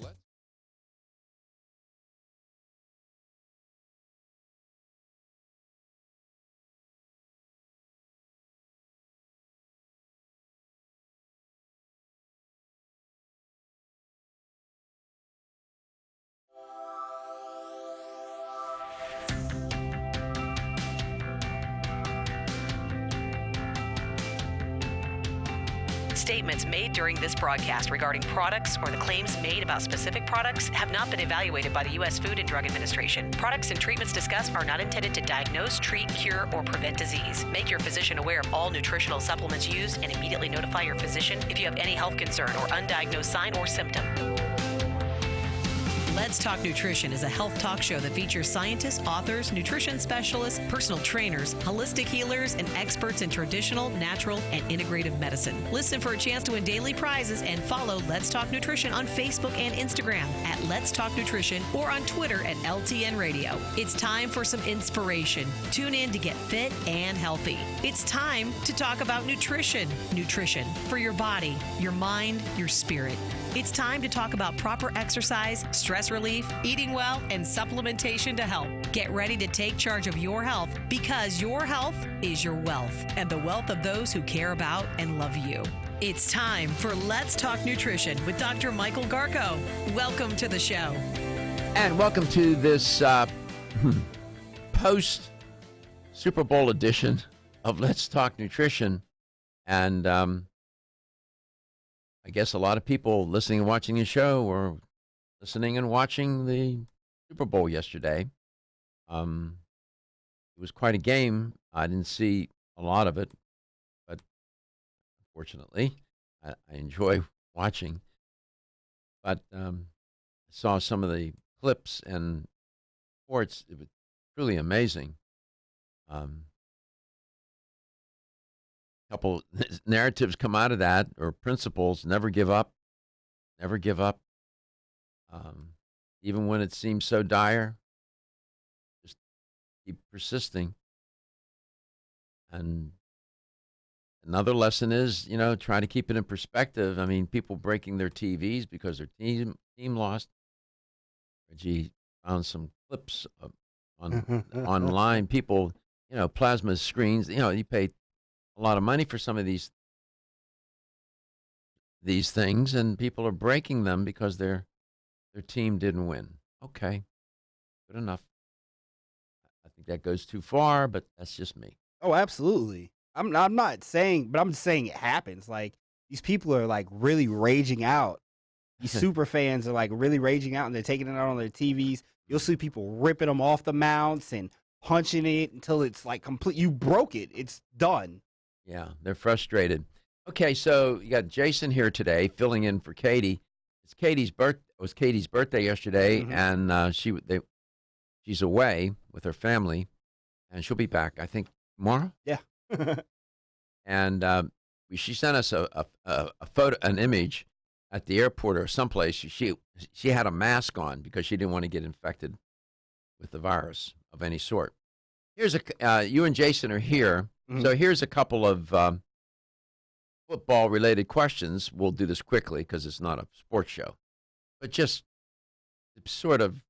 Statements made during this broadcast regarding products or the claims made about specific products have not been evaluated by the U.S. Food and Drug Administration. Products and treatments discussed are not intended to diagnose, treat, cure, or prevent disease. Make your physician aware of all nutritional supplements used and immediately notify your physician if you have any health concern or undiagnosed sign or symptom. Let's Talk Nutrition is a health talk show that features scientists, authors, nutrition specialists, personal trainers, holistic healers, and experts in traditional, natural, and integrative medicine. Listen for a chance to win daily prizes and follow Let's Talk Nutrition on Facebook and Instagram at Let's Talk Nutrition or on Twitter at LTN Radio. It's time for some inspiration. Tune in to get fit and healthy. It's time to talk about nutrition. Nutrition for your body, your mind, your spirit. It's time to talk about proper exercise, stress relief, eating well, and supplementation to help. Get ready to take charge of your health because your health is your wealth and the wealth of those who care about and love you. It's time for Let's Talk Nutrition with Dr. Michael Garko. Welcome to the show. And welcome to this post-Super Bowl edition of Let's Talk Nutrition. And I guess a lot of people listening and watching the show were listening and watching the Super Bowl yesterday. It was quite a game. I didn't see a lot of it, but unfortunately, I enjoy watching. But I saw some of the clips and reports. It was truly amazing. Couple narratives come out of that, or principles: never give up, never give up, even when it seems so dire. Just keep persisting. And another lesson is, try to keep it in perspective. I mean, people breaking their TVs because their team lost. Reggie found some clips online. People, plasma screens. You pay a lot of money for some of these things, and people are breaking them because their team didn't win. Okay, good enough. I think that goes too far, but that's just me. Oh, absolutely. I'm not saying, but I'm just saying it happens. Like, these people are like really raging out. These super fans are like really raging out, and they're taking it out on their TVs. You'll see people ripping them off the mounts and punching it until it's like complete. You broke it. It's done. Yeah, they're frustrated. Okay, so you got Jason here today, filling in for Katie. It was Katie's birthday yesterday, and she's away with her family, and she'll be back, I think, tomorrow. Yeah. And she sent us a photo, an image at the airport or someplace. She had a mask on because she didn't want to get infected with the virus of any sort. Here's you and Jason are here. So here's a couple of football-related questions. We'll do this quickly because it's not a sports show, but just sort of,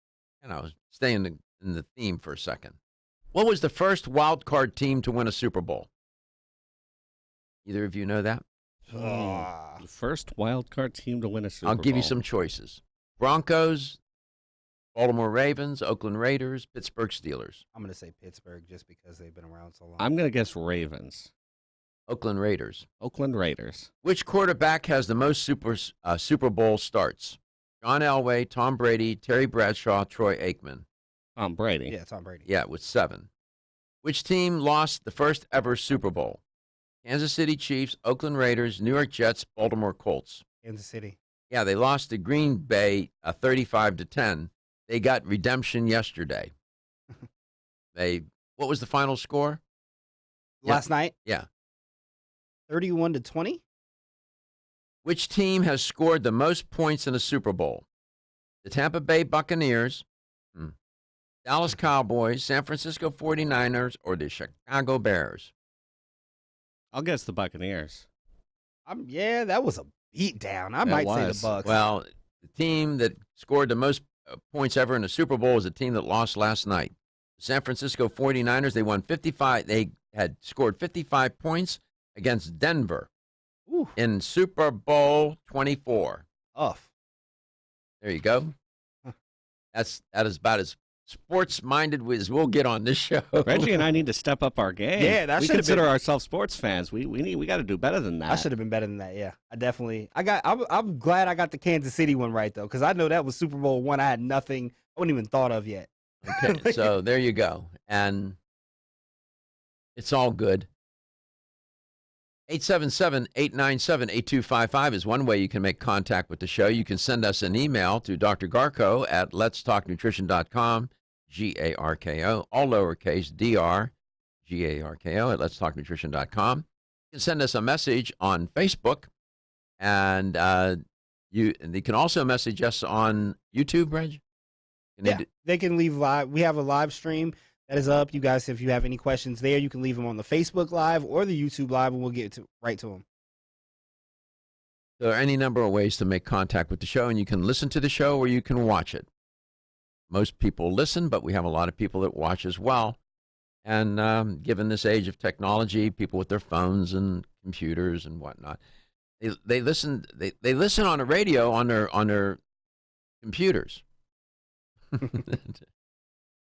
stay in the theme for a second. What was the first wild card team to win a Super Bowl? Either of you know that? The first wild card team to win a Super Bowl. I'll give you some choices: Broncos, Baltimore Ravens, Oakland Raiders, Pittsburgh Steelers. I'm going to say Pittsburgh just because they've been around so long. I'm going to guess Ravens. Oakland Raiders. Oakland Raiders. Which quarterback has the most Super Bowl starts? John Elway, Tom Brady, Terry Bradshaw, Troy Aikman. Tom Brady. Yeah, Tom Brady. Yeah, with 7. Which team lost the first ever Super Bowl? Kansas City Chiefs, Oakland Raiders, New York Jets, Baltimore Colts. Kansas City. Yeah, they lost to Green Bay 35-10. They got redemption yesterday. What was the final score? Last night? Yeah. 31-20. Which team has scored the most points in a Super Bowl? The Tampa Bay Buccaneers, Dallas Cowboys, San Francisco 49ers, or the Chicago Bears? I'll guess the Buccaneers. Yeah, that was a beatdown. I might say the Bucs. Well, the team that scored the most points ever in a Super Bowl was a team that lost last night. The San Francisco 49ers, they won 55. They had scored 55 points against Denver in Super Bowl 24. Off. There you go. That is about as sports-minded as we'll get on this show. Reggie and I need to step up our game. Yeah, we consider ourselves sports fans. We got to do better than that. I should have been better than that. Yeah, I'm glad I got the Kansas City one right though, because I know that was Super Bowl one. I had nothing. I wouldn't even thought of yet. Okay, so there you go, and it's all good. 877-897-8255 is one way you can make contact with the show. You can send us an email to Dr. Garko at letstalknutrition.com, Garko, all lowercase, Dr. Garko at letstalknutrition.com. You can send us a message on Facebook, and you can also message us on YouTube, Reg? They can leave live. We have a live stream that is up. You guys, if you have any questions there, you can leave them on the Facebook Live or the YouTube Live, and we'll get right to them. There are any number of ways to make contact with the show, and you can listen to the show or you can watch it. Most people listen, but we have a lot of people that watch as well. And given this age of technology, people with their phones and computers and whatnot, they listen. They listen on the radio on their computers.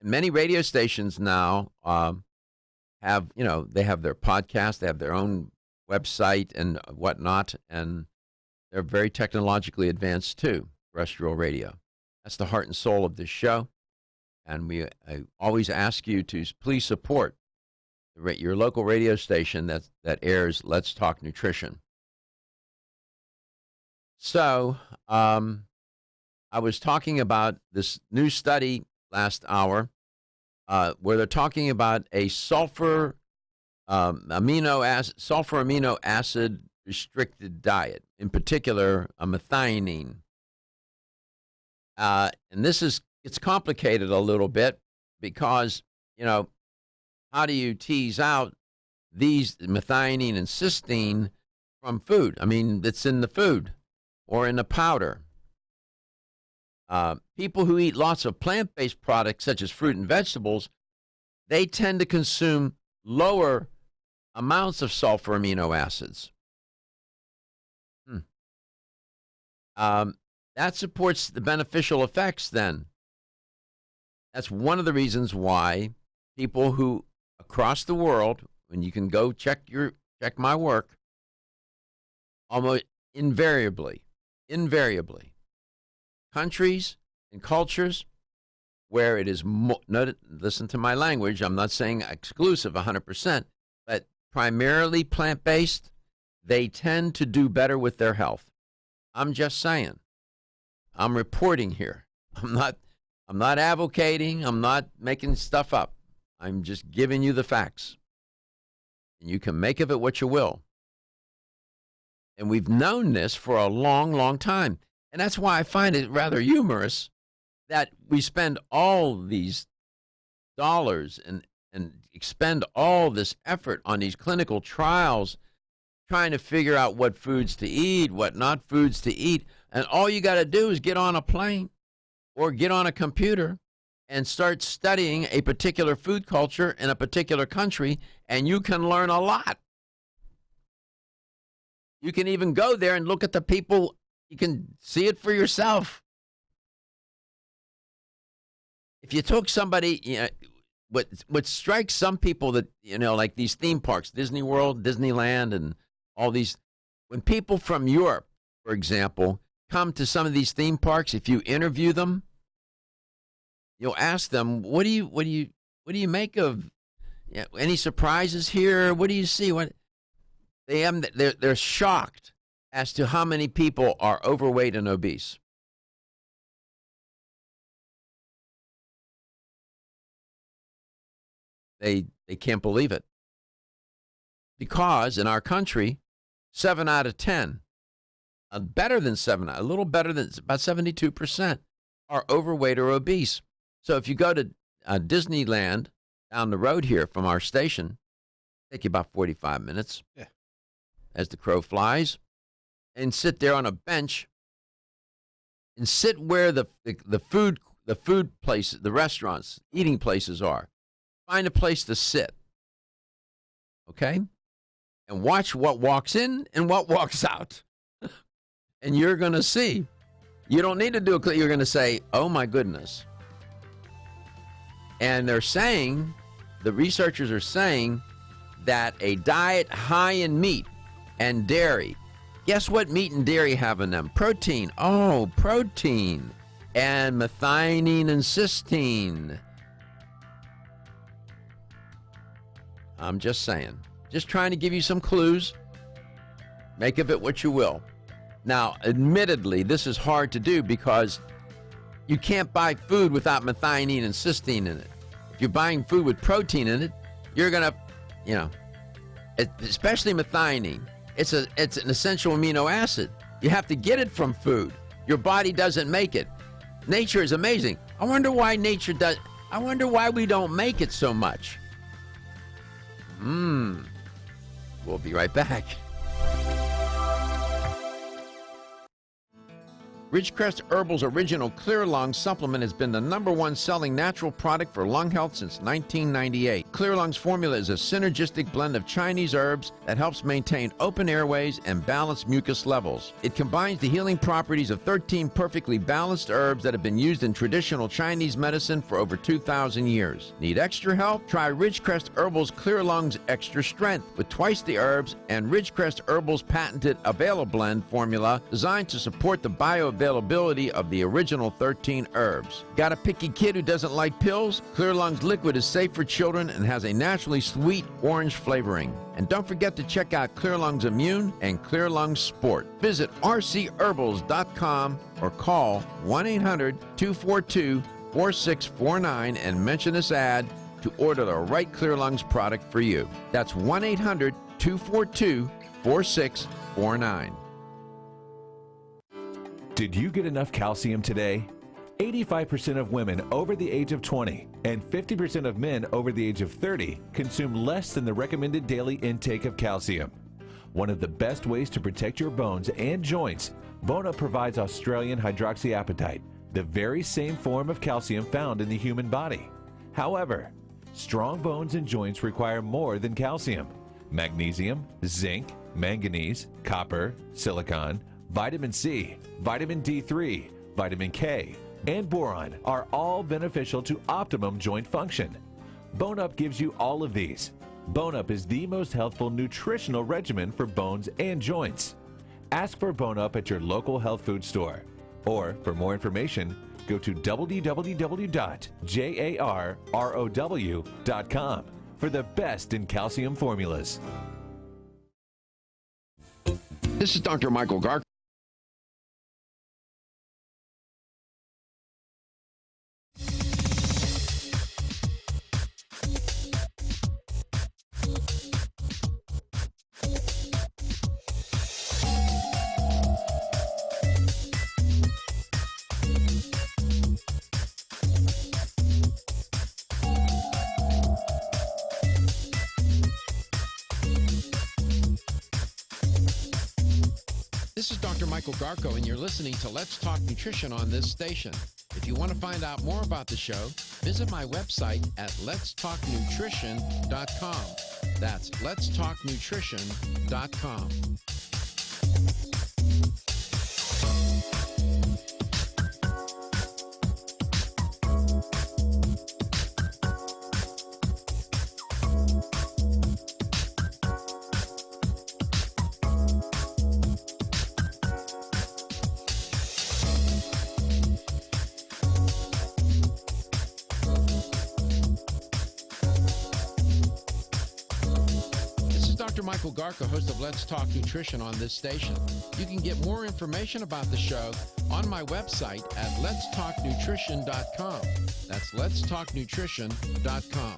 Many radio stations now have their podcast, they have their own website and whatnot, and they're very technologically advanced too, terrestrial radio. That's the heart and soul of this show, and I always ask you to please support your local radio station that airs Let's Talk Nutrition. So I was talking about this new study last hour, where they're talking about a sulfur amino acid restricted diet, in particular a methionine. And it's complicated a little bit because, how do you tease out these methionine and cysteine from food? I mean, it's in the food or in the powder. People who eat lots of plant-based products, such as fruit and vegetables, they tend to consume lower amounts of sulfur amino acids. That supports the beneficial effects then. That's one of the reasons why people who, across the world, when you can go check my work, almost invariably, countries and cultures where it is, listen to my language, I'm not saying exclusive 100%, but primarily plant-based, they tend to do better with their health. I'm just saying. I'm reporting here. I'm not advocating. I'm not making stuff up. I'm just giving you the facts. And you can make of it what you will. And we've known this for a long, long time. And that's why I find it rather humorous that we spend all these dollars and expend all this effort on these clinical trials trying to figure out what foods to eat, what not foods to eat. And all you got to do is get on a plane or get on a computer and start studying a particular food culture in a particular country, and you can learn a lot. You can even go there and look at the people. You can see it for yourself. If you took somebody, what strikes some people that, like these theme parks, Disney World, Disneyland, and all these, when people from Europe, for example, come to some of these theme parks, if you interview them, you'll ask them, what do you make of any surprises here? What do you see? They're shocked as to how many people are overweight and obese. They can't believe it. Because in our country, 7 out of 10, better than 7, a little better than about 72% are overweight or obese. So if you go to Disneyland down the road here from our station, take you about 45 minutes as the crow flies, and sit there on a bench and sit where the food places, the restaurants, eating places are. Find a place to sit, okay? And watch what walks in and what walks out. And you're going to see. You don't need to do it. You're going to say, oh, my goodness. And they're saying, the researchers are saying, that a diet high in meat and dairy, guess what meat and dairy have in them? Protein. Oh, protein. And methionine and cysteine. I'm just saying. Just trying to give you some clues. Make of it what you will. Now, admittedly, this is hard to do because you can't buy food without methionine and cysteine in it. If you're buying food with protein in it, you're going to, especially methionine. It's an essential amino acid. You have to get it from food. Your body doesn't make it. Nature is amazing. I wonder why nature does. I wonder why we don't make it so much. We'll be right back. Ridgecrest Herbal's original Clear Lung supplement has been the #1 selling natural product for lung health since 1998. Clear Lung's formula is a synergistic blend of Chinese herbs that helps maintain open airways and balance mucus levels. It combines the healing properties of 13 perfectly balanced herbs that have been used in traditional Chinese medicine for over 2,000 years. Need extra help? Try Ridgecrest Herbal's Clear Lung's Extra Strength with twice the herbs and Ridgecrest Herbal's patented Availablend formula designed to support the bioavailability of the original 13 herbs. Got a picky kid who doesn't like pills? Clear Lung's liquid is safe for children and has a naturally sweet orange flavoring. And don't forget to check out Clear Lung's Immune and Clear Lung's Sport. Visit rcherbals.com or call 1-800-242-4649 and mention this ad to order the right Clear Lungs product for you. That's 1-800-242-4649. Did you get enough calcium today? 85% of women over the age of 20 and 50% of men over the age of 30 consume less than the recommended daily intake of calcium. One of the best ways to protect your bones and joints, Bone-Up provides Australian hydroxyapatite, the very same form of calcium found in the human body. However, strong bones and joints require more than calcium. Magnesium, zinc, manganese, copper, silicon, vitamin C, vitamin D3, vitamin K, and boron are all beneficial to optimum joint function. Bone-Up gives you all of these. Bone-Up is the most healthful nutritional regimen for bones and joints. Ask for Bone-Up at your local health food store. Or, for more information, go to www.jarrow.com for the best in calcium formulas. This is Dr. Michael Gark. This is Dr. Michael Garko, and you're listening to Let's Talk Nutrition on this station. If you want to find out more about the show, visit my website at letstalknutrition.com. That's letstalknutrition.com. Michael Garka, host of Let's Talk Nutrition on this station. You can get more information about the show on my website at letstalknutrition.com. That's letstalknutrition.com.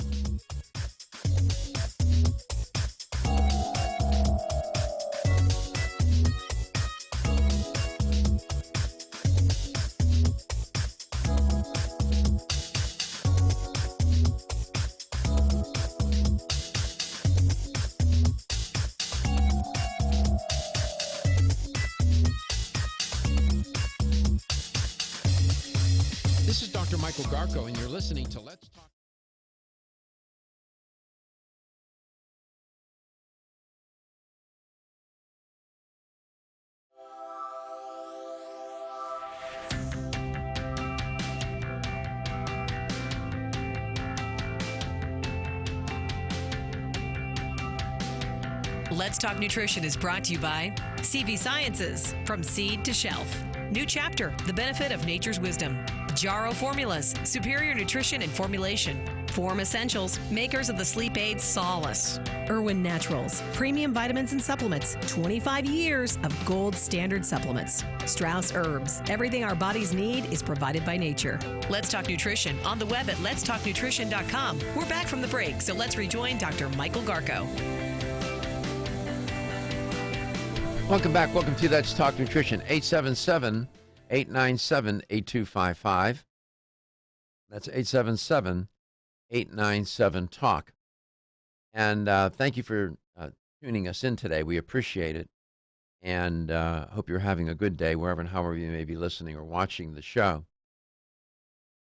This is Dr. Michael Garko, and you're listening to Let's Talk. Let's Talk Nutrition is brought to you by CV Sciences, from seed to shelf. New chapter, the benefit of nature's wisdom. Jarrow Formulas, superior nutrition and formulation. Form Essentials, makers of the sleep aid Solace. Irwin Naturals, premium vitamins and supplements. 25 years of gold standard supplements. Strauss Herbs, everything our bodies need is provided by nature. Let's Talk Nutrition on the web at letstalknutrition.com. We're back from the break, so let's rejoin Dr. Michael Garko. Welcome back. Welcome to Let's Talk Nutrition. 877-897-8255. That's 877-897-TALK. And thank you for tuning us in today. We appreciate it. And hope you're having a good day wherever and however you may be listening or watching the show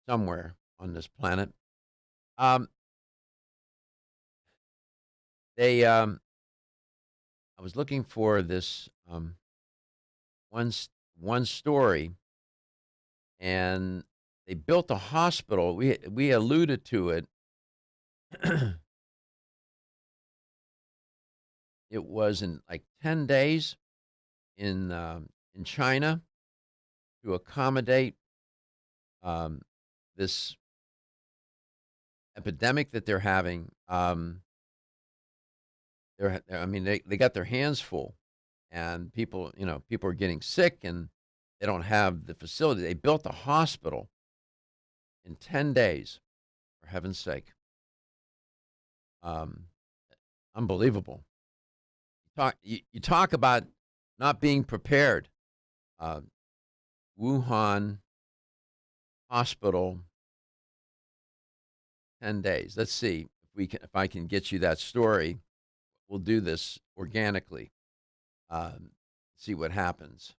somewhere on this planet. I was looking for this one story, and they built a hospital. We alluded to it. It was in like 10 days in China to accommodate this epidemic that they're having. They got their hands full, and people are getting sick, and they don't have the facility. They built a hospital in 10 days, for heaven's sake. Unbelievable. You talk about not being prepared. Wuhan hospital, 10 days. Let's see if I can get you that story. We'll do this organically. See what happens.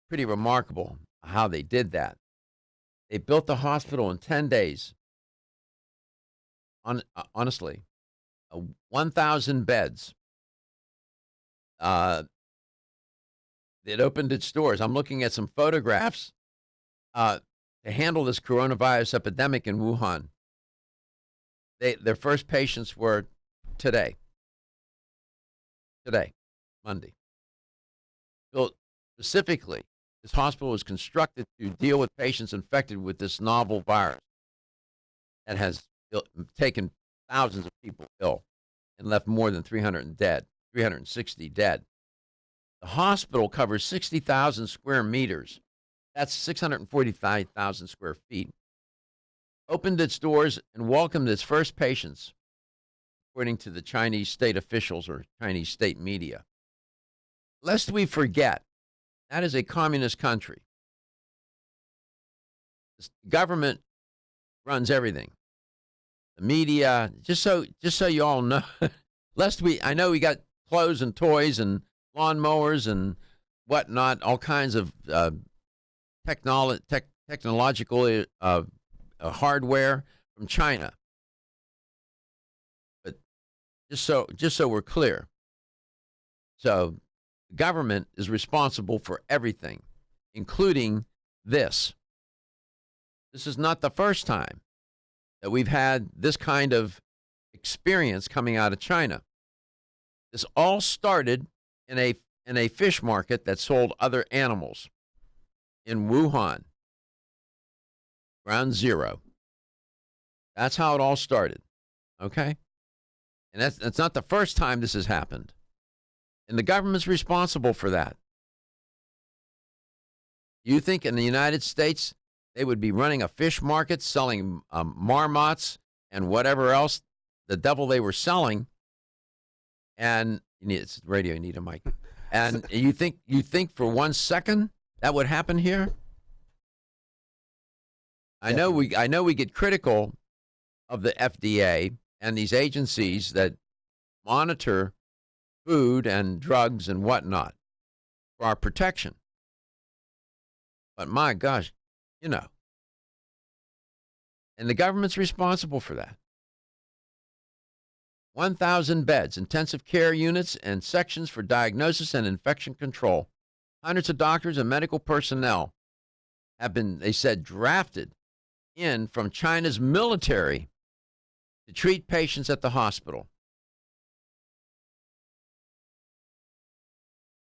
Pretty remarkable how they did that. They built the hospital in 10 days. Honestly, 1,000 beds. It opened its doors. I'm looking at some photographs to handle this coronavirus epidemic in Wuhan. Their first patients were today, Monday. So specifically, this hospital was constructed to deal with patients infected with this novel virus that has taken thousands of people ill and left more than 360 dead. The hospital covers 60,000 square meters. That's 645,000 square feet. Opened its doors and welcomed its first patients, according to the Chinese state officials or Chinese state media. Lest we forget, that is a communist country. The government runs everything. The media, just so you all know, I know we got clothes and toys and lawnmowers and whatnot, all kinds of technological hardware from China. But just so we're clear, so the government is responsible for everything, including this. This is not the first time that we've had this kind of experience coming out of China. This all started in a fish market that sold other animals in Wuhan. Ground zero. That's how it all started. Okay? And that's not the first time this has happened. And the government's responsible for that. You think in the United States they would be running a fish market selling marmots and whatever else the devil they were selling? And it's radio, you need a mic. And you think for 1 second that would happen here? I know we get critical of the FDA and these agencies that monitor food and drugs and whatnot for our protection. But my gosh, and the government's responsible for that. 1,000 beds, intensive care units, and sections for diagnosis and infection control. Hundreds of doctors and medical personnel have been, they said, drafted in from China's military to treat patients at the hospital.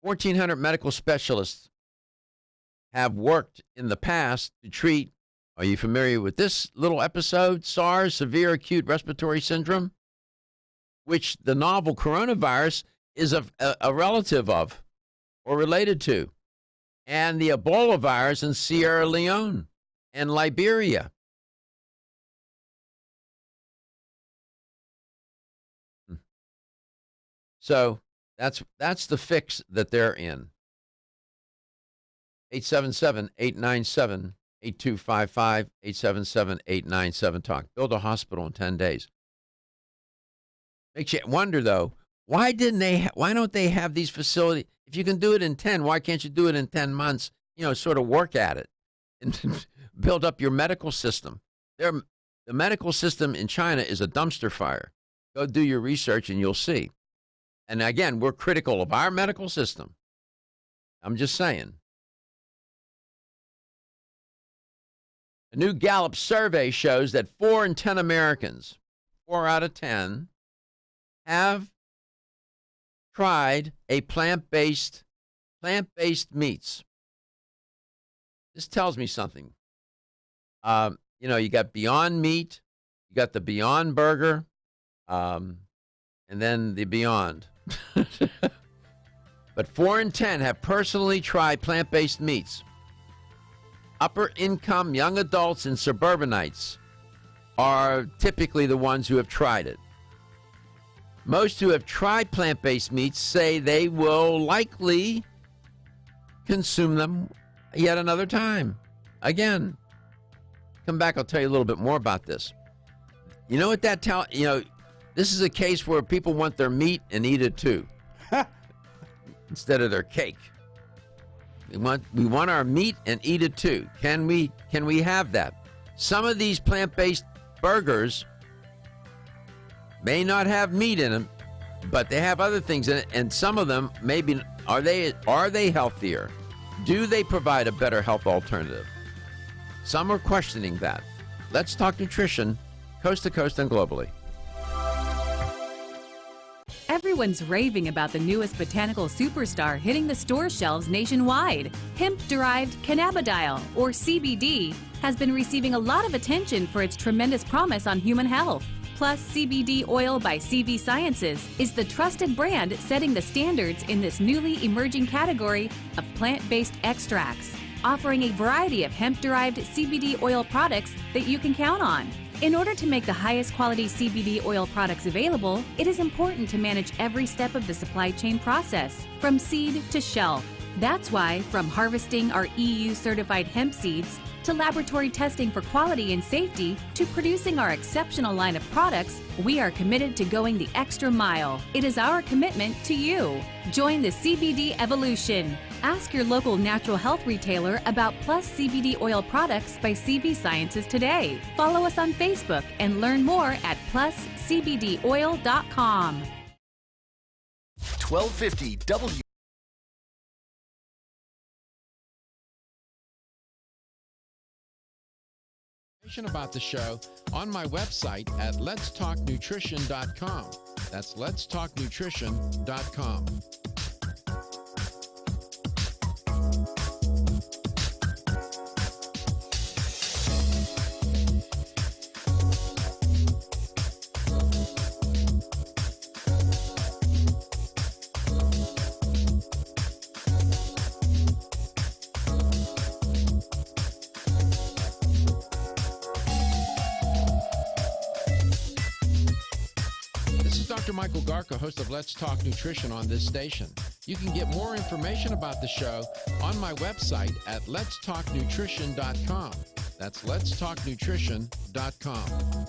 1,400 medical specialists have worked in the past to treat, are you familiar with this little episode? SARS, severe acute respiratory syndrome, which the novel coronavirus is a relative of or related to, and the Ebola virus in Sierra Leone and Liberia. So that's the fix that they're in. 877-897-8255, 877-897-TALK. Build a hospital in 10 days. Makes you wonder, though, why don't they have these facilities? If you can do it in 10, why can't you do it in 10 months? Sort of work at it and build up your medical system. The medical system in China is a dumpster fire. Go do your research and you'll see. And again, we're critical of our medical system. I'm just saying. A new Gallup survey shows that 4 in 10 Americans, 4 out of 10, have tried a plant-based meats. This tells me something. You got Beyond Meat, you got the Beyond Burger, and then the Beyond. But 4 in 10 have personally tried plant-based meats. Upper-income young adults and suburbanites are typically the ones who have tried it. Most who have tried plant-based meats say they will likely consume them yet another time. Again, come back, I'll tell you a little bit more about this. You know what that tells? This is a case where people want their meat and eat it too, instead of their cake. We want our meat and eat it too. Can we have that? Some of these plant-based burgers may not have meat in them, but they have other things in it, and some of them maybe are they healthier? Do they provide a better health alternative? Some are questioning that. Let's Talk Nutrition, coast to coast and globally. Everyone's raving about the newest botanical superstar hitting the store shelves nationwide. Hemp-derived cannabidiol, or CBD, has been receiving a lot of attention for its tremendous promise on human health. Plus, CBD Oil by CV Sciences is the trusted brand setting the standards in this newly emerging category of plant-based extracts, offering a variety of hemp-derived CBD oil products that you can count on. In order to make the highest quality CBD oil products available, it is important to manage every step of the supply chain process, from seed to shelf. That's why, from harvesting our EU-certified hemp seeds, to laboratory testing for quality and safety, to producing our exceptional line of products, we are committed to going the extra mile. It is our commitment to you. Join the CBD evolution. Ask your local natural health retailer about Plus CBD oil products by CV Sciences today. Follow us on Facebook and learn more at pluscbdoil.com. 1250 W. About the show on my website at letstalknutrition.com. That's letstalknutrition.com. Dr. Michael Garko, host of Let's Talk Nutrition on this station. You can get more information about the show on my website at letstalknutrition.com. That's letstalknutrition.com.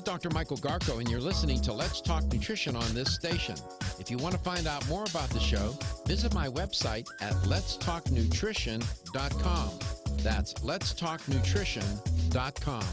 Dr. Michael Garko, and you're listening to Let's Talk Nutrition on this station. If you want to find out more about the show, visit my website at letstalknutrition.com. That's letstalknutrition.com.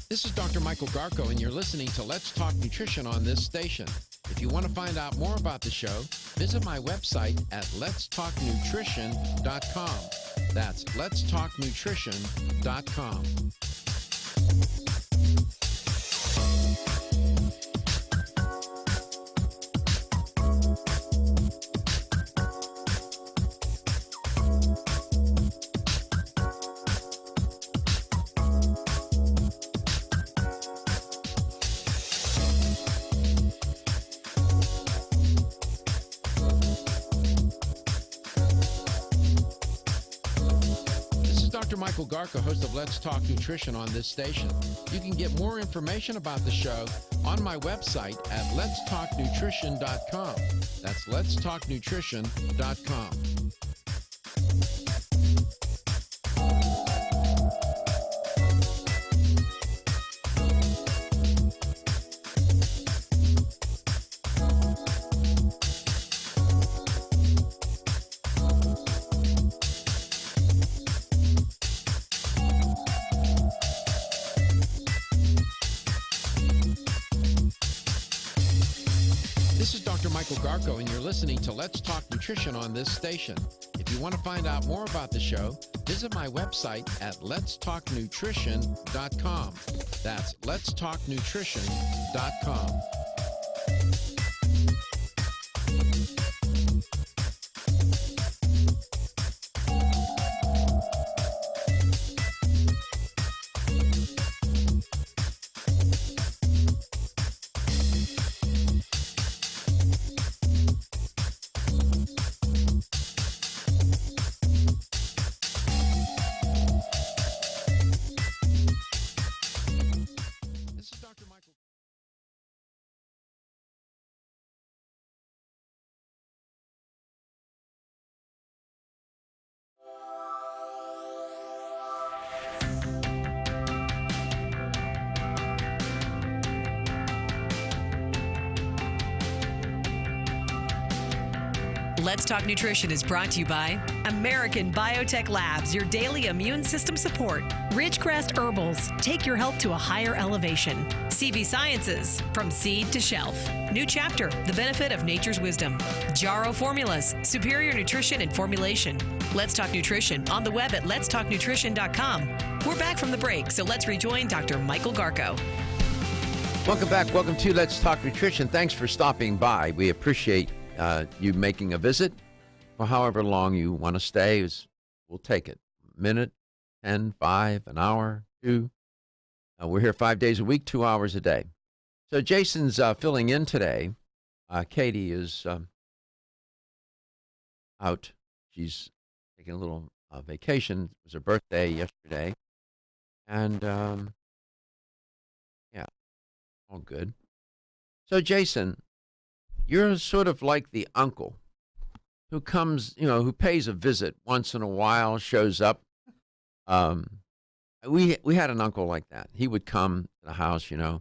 This is Dr. Michael Garko, and you're listening to Let's Talk Nutrition on this station. If you want to find out more about the show, visit my website at letstalknutrition.com. That's letstalknutrition.com. Michael Garko, host of Let's Talk Nutrition on this station. You can get more information about the show on my website at letstalknutrition.com. That's letstalknutrition.com. This is Dr. Michael Garko, and you're listening to Let's Talk Nutrition on this station. If you want to find out more about the show, visit my website at letstalknutrition.com. That's letstalknutrition.com. Let's Talk Nutrition is brought to you by American Biotech Labs, your daily immune system support. Ridgecrest Herbals, take your health to a higher elevation. CV Sciences, from seed to shelf. New chapter, the benefit of nature's wisdom. Jarrow Formulas, superior nutrition and formulation. Let's Talk Nutrition on the web at letstalknutrition.com. We're back from the break, so let's rejoin Dr. Michael Garko. Welcome back. Welcome to Let's Talk Nutrition. Thanks for stopping by. We appreciate you making a visit for however long you want to stay. We'll take it. A minute, 10, 5, an hour, 2. We're here 5 days a week, 2 hours a day. So Jason's filling in today. Katie is out. She's taking a little vacation. It was her birthday yesterday. And, yeah, all good. So Jason, you're sort of like the uncle who comes, who pays a visit once in a while, shows up. We had an uncle like that. He would come to the house, and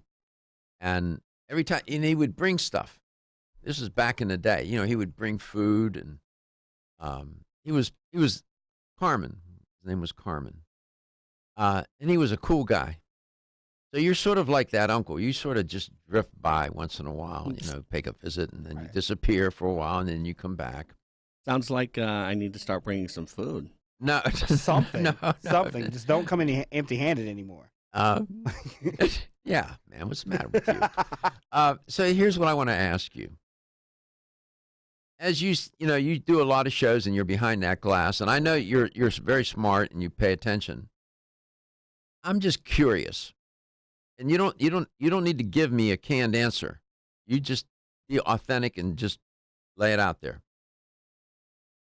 every time, and he would bring stuff. This is back in the day. He would bring food, and he was Carmen. His name was Carmen. And he was a cool guy. So you're sort of like that uncle. You sort of just drift by once in a while, pay a visit, and then you disappear for a while, and then you come back. Sounds like I need to start bringing some food. No, something. Something. Just don't come in empty-handed anymore. Yeah, man, what's the matter with you? So here's what I want to ask you. As you do a lot of shows, and you're behind that glass, and I know you're very smart and you pay attention. I'm just curious. And you don't need to give me a canned answer. You just be authentic and just lay it out there.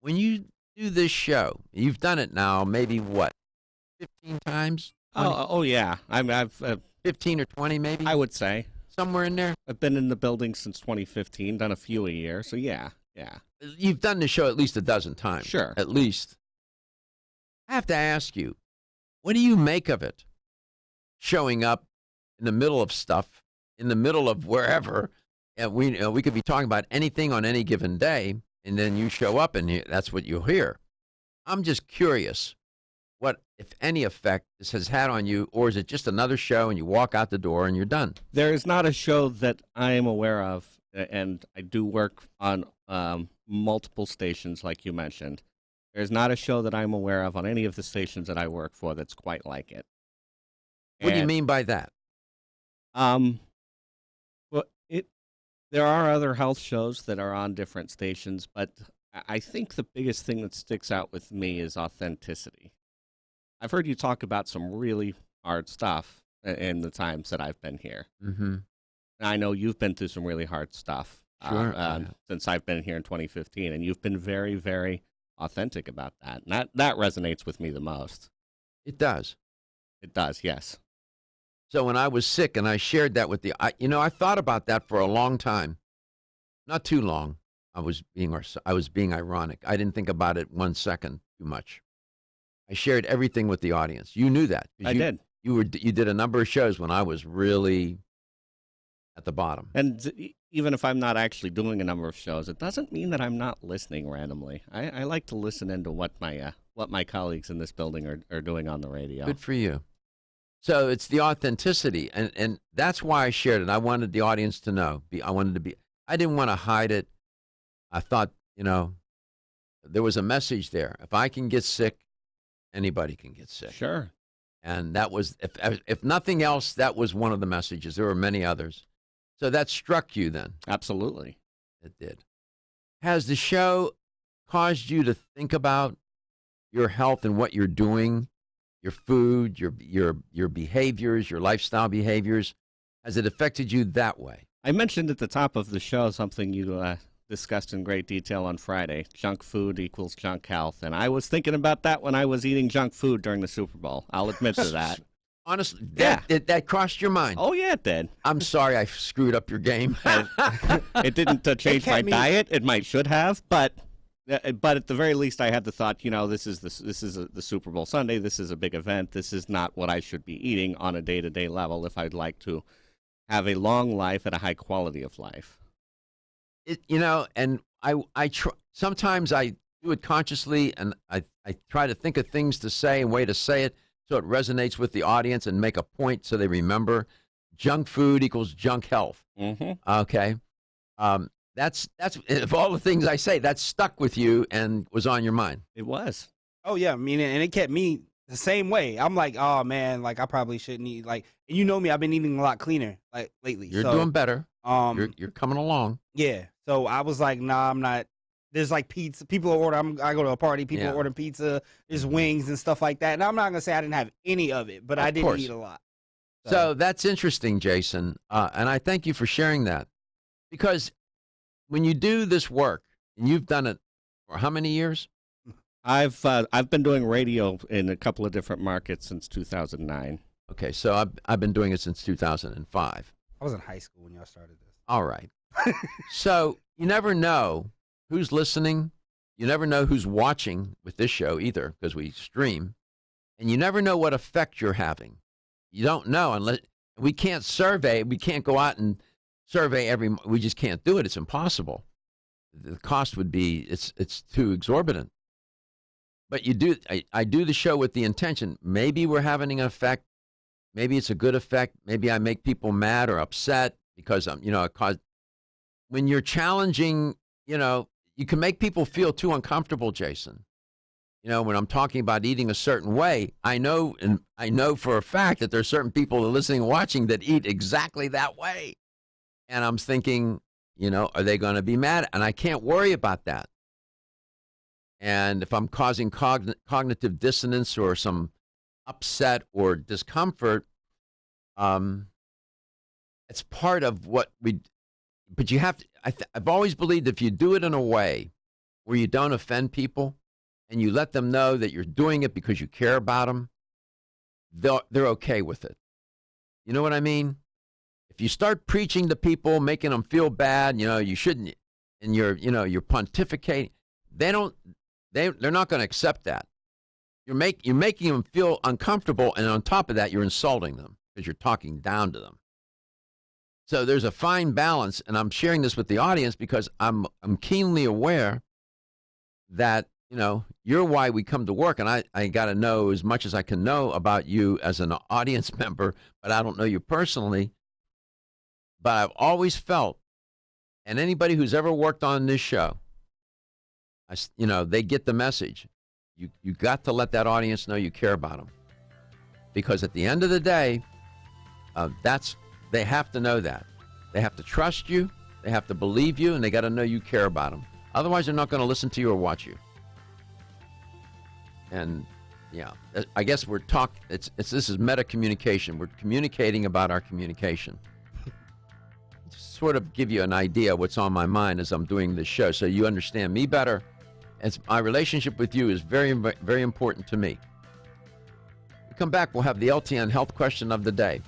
When you do this show, you've done it now maybe, 15 times? Oh yeah. I've 15 or 20 maybe? I would say. Somewhere in there? I've been in the building since 2015, done a few a year, so yeah. You've done the show at least a dozen times. Sure. At least. I have to ask you, what do you make of it? Showing up in the middle of stuff, in the middle of wherever, and we could be talking about anything on any given day, and then you show up and that's what you hear. I'm just curious what, if any, effect this has had on you, or is it just another show and you walk out the door and you're done? There is not a show that I am aware of, and I do work on multiple stations like you mentioned. There's not a show that I'm aware of on any of the stations that I work for that's quite like it. What do you mean by that? Well, there are other health shows that are on different stations, but I think the biggest thing that sticks out with me is authenticity. I've heard you talk about some really hard stuff in the times that I've been here. Mm-hmm. I know you've been through some really hard stuff since I've been here in 2015, and you've been very, very authentic about that. And that resonates with me the most. It does. It does, yes. So when I was sick and I shared that with I thought about that for a long time. Not too long. I was being ironic. I didn't think about it 1 second too much. I shared everything with the audience. You knew that. I did. You did a number of shows when I was really at the bottom. And even if I'm not actually doing a number of shows, it doesn't mean that I'm not listening randomly. I like to listen into what my colleagues in this building are doing on the radio. Good for you. So it's the authenticity, and that's why I shared it. I wanted the audience to know. I didn't want to hide it. I thought, there was a message there. If I can get sick, anybody can get sick. Sure. And that was, if nothing else, that was one of the messages. There were many others. So that struck you then? Absolutely. It did. Has the show caused you to think about your health and what you're doing, your food, your behaviors, your lifestyle behaviors? Has it affected you that way? I mentioned at the top of the show something you discussed in great detail on Friday. Junk food equals junk health. And I was thinking about that when I was eating junk food during the Super Bowl. I'll admit to that. Honestly, that crossed your mind? Oh, yeah, it did. I'm sorry I screwed up your game. It didn't change my diet. It should have, but at the very least, I had the thought, this is the Super Bowl Sunday. This is a big event. This is not what I should be eating on a day-to-day level if I'd like to have a long life and a high quality of life. And I sometimes I do it consciously, and I try to think of things to say and way to say it so it resonates with the audience and make a point so they remember. Junk food equals junk health. Mm-hmm. Okay. That's of all the things I say, that stuck with you and was on your mind. It was. Oh yeah, and it kept me the same way. I'm like, oh man, I probably shouldn't eat. And you know me, I've been eating a lot cleaner lately. You're doing better. You're coming along. Yeah. So I was like, nah, I'm not. There's pizza. People are ordering. I go to a party. People are ordering pizza. There's wings and stuff like that. And I'm not gonna say I didn't have any of it, but I didn't eat a lot. So that's interesting, Jason. And I thank you for sharing that, because when you do this work, and you've done it for how many years? I've been doing radio in a couple of different markets since 2009. Okay, so I've been doing it since 2005. I was in high school when y'all started this. All right. So you never know who's listening. You never know who's watching with this show either, because we stream. And you never know what effect you're having. You don't know unless we can't survey. We can't go out and survey we just can't do it. It's impossible. The cost would be, it's too exorbitant. But I do the show with the intention. Maybe we're having an effect. Maybe it's a good effect. Maybe I make people mad or upset because when you're challenging, you can make people feel too uncomfortable, Jason. When I'm talking about eating a certain way, I know for a fact that there's certain people that are listening and watching that eat exactly that way. And I'm thinking, are they going to be mad? And I can't worry about that. And if I'm causing cognitive dissonance or some upset or discomfort, it's part of what but you have to. I've always believed if you do it in a way where you don't offend people, and you let them know that you're doing it because you care about them, they're okay with it. You know what I mean? If you start preaching to people, making them feel bad, you shouldn't, and you're pontificating, they're not going to accept that. You're making them feel uncomfortable, and on top of that, you're insulting them because you're talking down to them. So there's a fine balance, and I'm sharing this with the audience because I'm keenly aware that, you're why we come to work, and I got to know as much as I can know about you as an audience member, but I don't know you personally. But I've always felt, and anybody who's ever worked on this show, they get the message. You got to let that audience know you care about them. Because at the end of the day, they have to know that. They have to trust you, they have to believe you, and they got to know you care about them. Otherwise, they're not going to listen to you or watch you. And yeah, I guess this is meta communication. We're communicating about our communication. Sort of give you an idea of what's on my mind as I'm doing this show, so you understand me better. As my relationship with you is very, very important to me. We come back, we'll have the LTN health question of the day,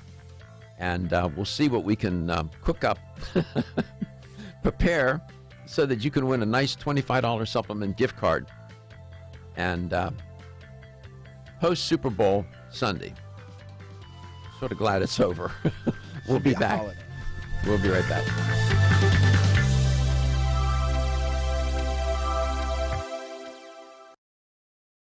and we'll see what we can cook up, prepare, so that you can win a nice $25 supplement gift card. And post Super Bowl Sunday. Sort of glad it's over. We'll be back. Holiday. We'll be right back.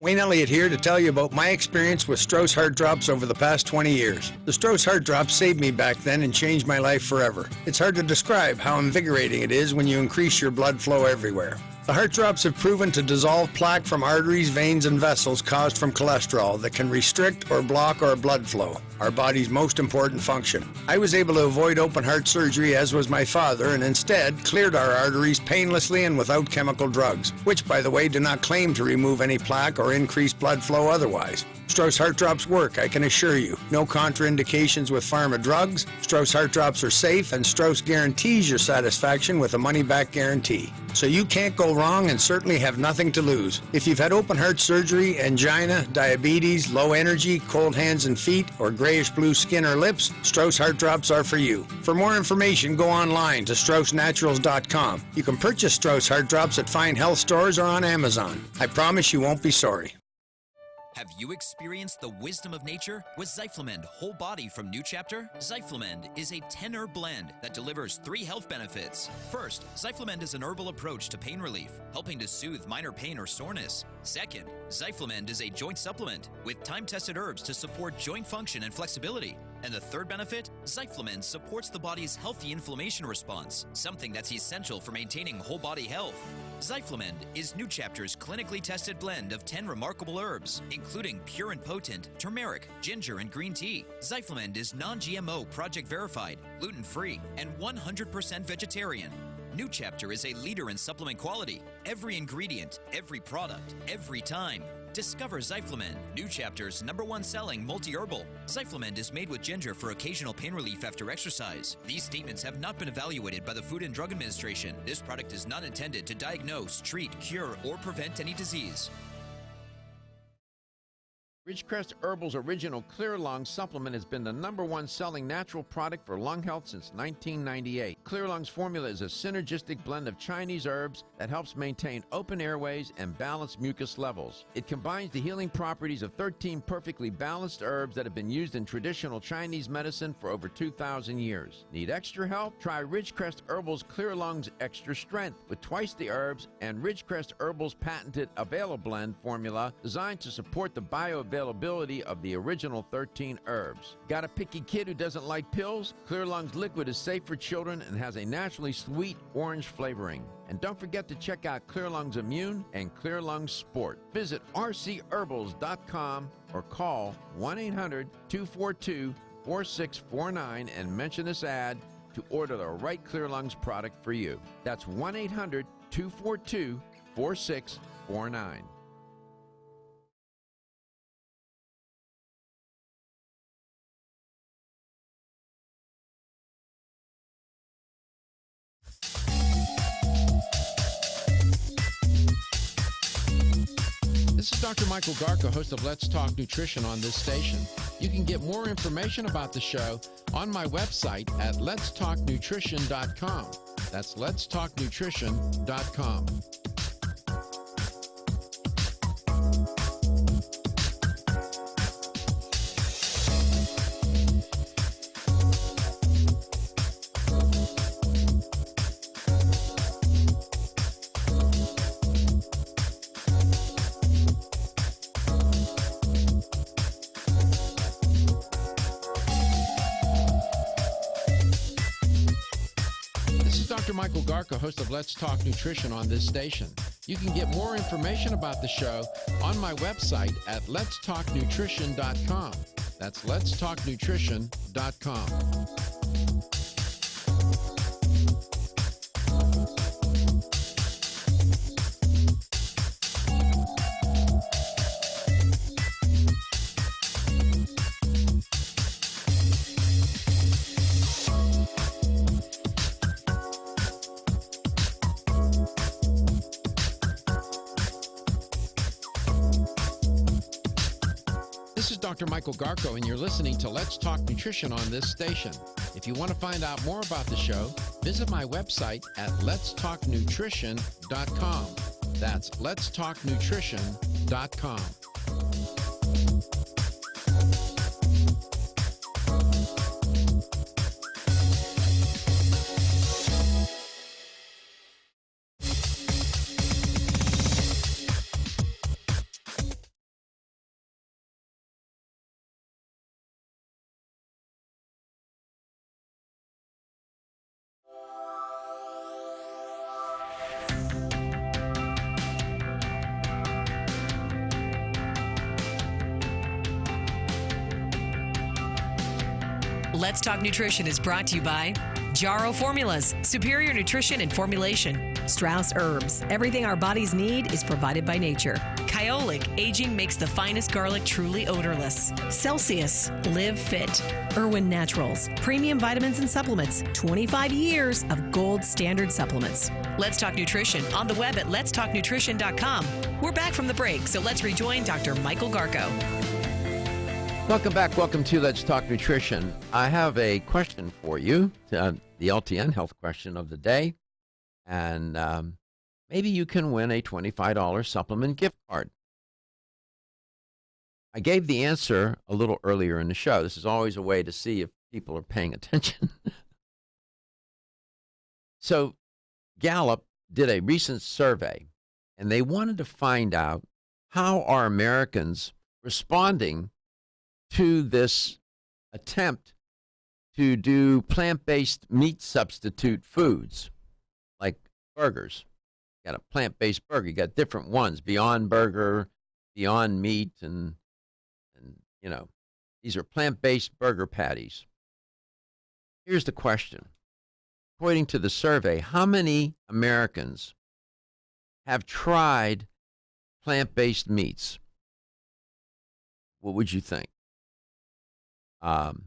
Wayne Elliott here to tell you about my experience with Strauss Heart Drops over the past 20 years. The Strauss Heart Drops saved me back then and changed my life forever. It's hard to describe how invigorating it is when you increase your blood flow everywhere. The heart drops have proven to dissolve plaque from arteries, veins, and vessels caused from cholesterol that can restrict or block our blood flow, our body's most important function. I was able to avoid open heart surgery, as was my father, and instead cleared our arteries painlessly and without chemical drugs, which, by the way, do not claim to remove any plaque or increase blood flow otherwise. Strauss Heart Drops work, I can assure you. No contraindications with pharma drugs. Strauss Heart Drops are safe, and Strauss guarantees your satisfaction with a money-back guarantee. So you can't go wrong and certainly have nothing to lose. If you've had open heart surgery, angina, diabetes, low energy, cold hands and feet, or grayish-blue skin or lips, Strauss Heart Drops are for you. For more information, go online to StraussNaturals.com. You can purchase Strauss Heart Drops at fine health stores or on Amazon. I promise you won't be sorry. Have you experienced the wisdom of nature with Zyflamend Whole Body from New Chapter? Zyflamend is a 10-herb blend that delivers 3 health benefits. First, Zyflamend is an herbal approach to pain relief, helping to soothe minor pain or soreness. Second, Zyflamend is a joint supplement with time-tested herbs to support joint function and flexibility. And the third benefit, Zyflamend supports the body's healthy inflammation response, something that's essential for maintaining whole body health. Zyflamend is New Chapter's clinically tested blend of 10 remarkable herbs, including pure and potent turmeric, ginger, and green tea. Zyflamend is non-GMO, project verified, gluten-free, and 100% vegetarian. New Chapter is a leader in supplement quality. Every ingredient, every product, every time. Discover Zyflamend, New Chapter's #1 selling multi-herbal. Zyflamend is made with ginger for occasional pain relief after exercise. These statements have not been evaluated by the Food and Drug Administration. This product is not intended to diagnose, treat, cure, or prevent any disease. Ridgecrest Herbal's original Clear Lung supplement has been the #1 selling natural product for lung health since 1998. Clear Lung's formula is a synergistic blend of Chinese herbs that helps maintain open airways and balance mucus levels. It combines the healing properties of 13 perfectly balanced herbs that have been used in traditional Chinese medicine for over 2,000 years. Need extra help? Try Ridgecrest Herbal's Clear Lung's Extra Strength with twice the herbs and Ridgecrest Herbal's patented Availablend formula designed to support the bioavailability of the original 13 herbs. Got a picky kid who doesn't like pills? Clear Lungs Liquid is safe for children and has a naturally sweet orange flavoring. And don't forget to check out Clear Lungs Immune and Clear Lungs Sport. Visit rcherbals.com or call 1-800-242-4649 and mention this ad to order the right Clear Lungs product for you. That's 1-800-242-4649. is Dr. Michael Garko, host of Let's Talk Nutrition on this station. You can get more information about the show on my website at letstalknutrition.com. That's letstalknutrition.com. Dr. Michael Garko, host of Let's Talk Nutrition on this station. You can get more information about the show on my website at letstalknutrition.com. That's letstalknutrition.com. This is Dr. Michael Garko, and you're listening to Let's Talk Nutrition on this station. If you want to find out more about the show, visit my website at letstalknutrition.com. That's letstalknutrition.com. Let's Talk Nutrition is brought to you by Jarrow Formulas, superior nutrition and formulation. Strauss Herbs, everything our bodies need is provided by nature. Kyolic, aging makes the finest garlic truly odorless. Celsius, live fit. Irwin Naturals, premium vitamins and supplements. 25 years of gold standard supplements. Let's Talk Nutrition on the web at letstalknutrition.com. We're back from the break, so let's rejoin Dr. Michael Garko. Welcome back. Welcome to Let's Talk Nutrition. I have a question for you, the LTN health question of the day. And maybe you can win a $25 supplement gift card. I gave the answer a little earlier in the show. This is always a way to see if people are paying attention. So Gallup did a recent survey, and they wanted to find out how are Americans responding to this attempt to do plant-based meat substitute foods, like burgers. You got a plant-based burger. You got different ones, Beyond Burger, Beyond Meat, and you know, these are plant-based burger patties. Here's the question. According to the survey, how many Americans have tried plant-based meats? What would you think? 20%,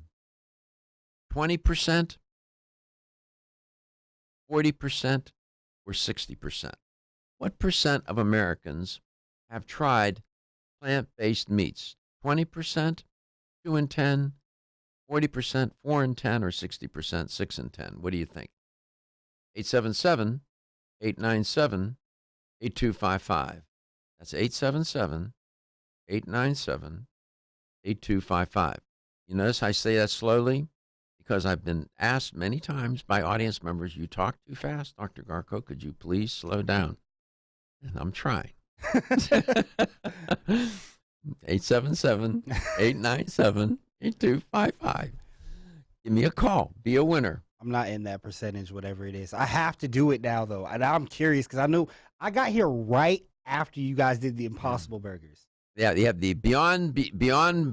40%, or 60%? What percent of Americans have tried plant-based meats? 20%, 2 in 10, 40%, 4 in 10, or 60%, 6 in 10? What do you think? 877-897-8255. That's 877-897-8255. You notice I say that slowly because I've been asked many times by audience members, you talk too fast, Dr. Garko, could you please slow down? And I'm trying. 877-897-8255. Give me a call. Be a winner. I'm not in that percentage, whatever it is. I have to do it now, though. And I'm curious because I know I got here right after you guys did the Impossible Burgers. Yeah, you have the Beyond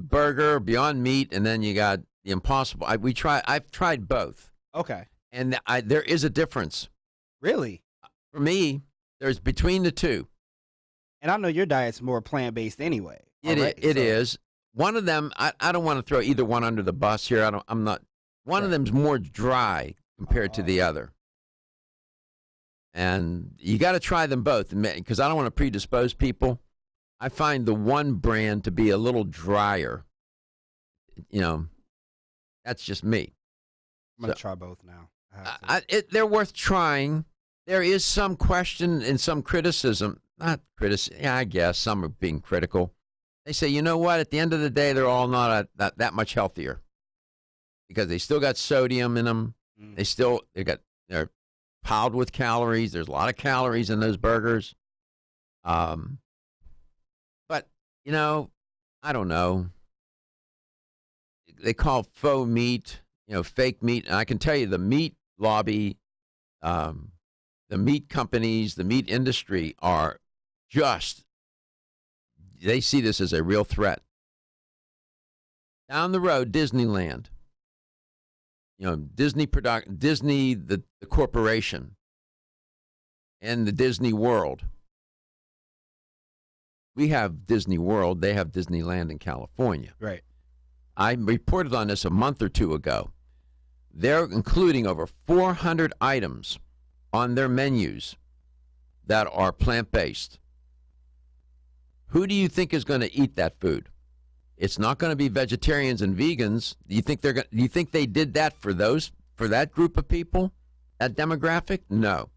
Burger, Beyond Meat, and then you got the Impossible. I've tried both. Okay. And there is a difference. Really? For me, there's between the two. And I know your diet's more plant-based anyway. It is. One of them, I don't want to throw either one under the bus here. One of them's more dry compared to the other. And you got to try them both because I don't want to predispose people. I find the one brand to be a little drier. That's just me. I'm going to try both now. They're worth trying. There is some question and some criticism. Not criticism. Yeah, I guess some are being critical. They say, you know what? At the end of the day, they're all not that much healthier because they still got sodium in them. They're piled with calories. There's a lot of calories in those burgers. But I don't know. They call faux meat, fake meat, and I can tell you the meat lobby, the meat companies, the meat industry are they see this as a real threat. Down the road, Disneyland, Disney, the corporation, and the Disney World. We have Disney World. They have Disneyland in California. Right. I reported on this a month or two ago. They're including over 400 items on their menus that are plant-based. Who do you think is going to eat that food? It's not going to be vegetarians and vegans. Do you think they did that for that group of people, that demographic? No.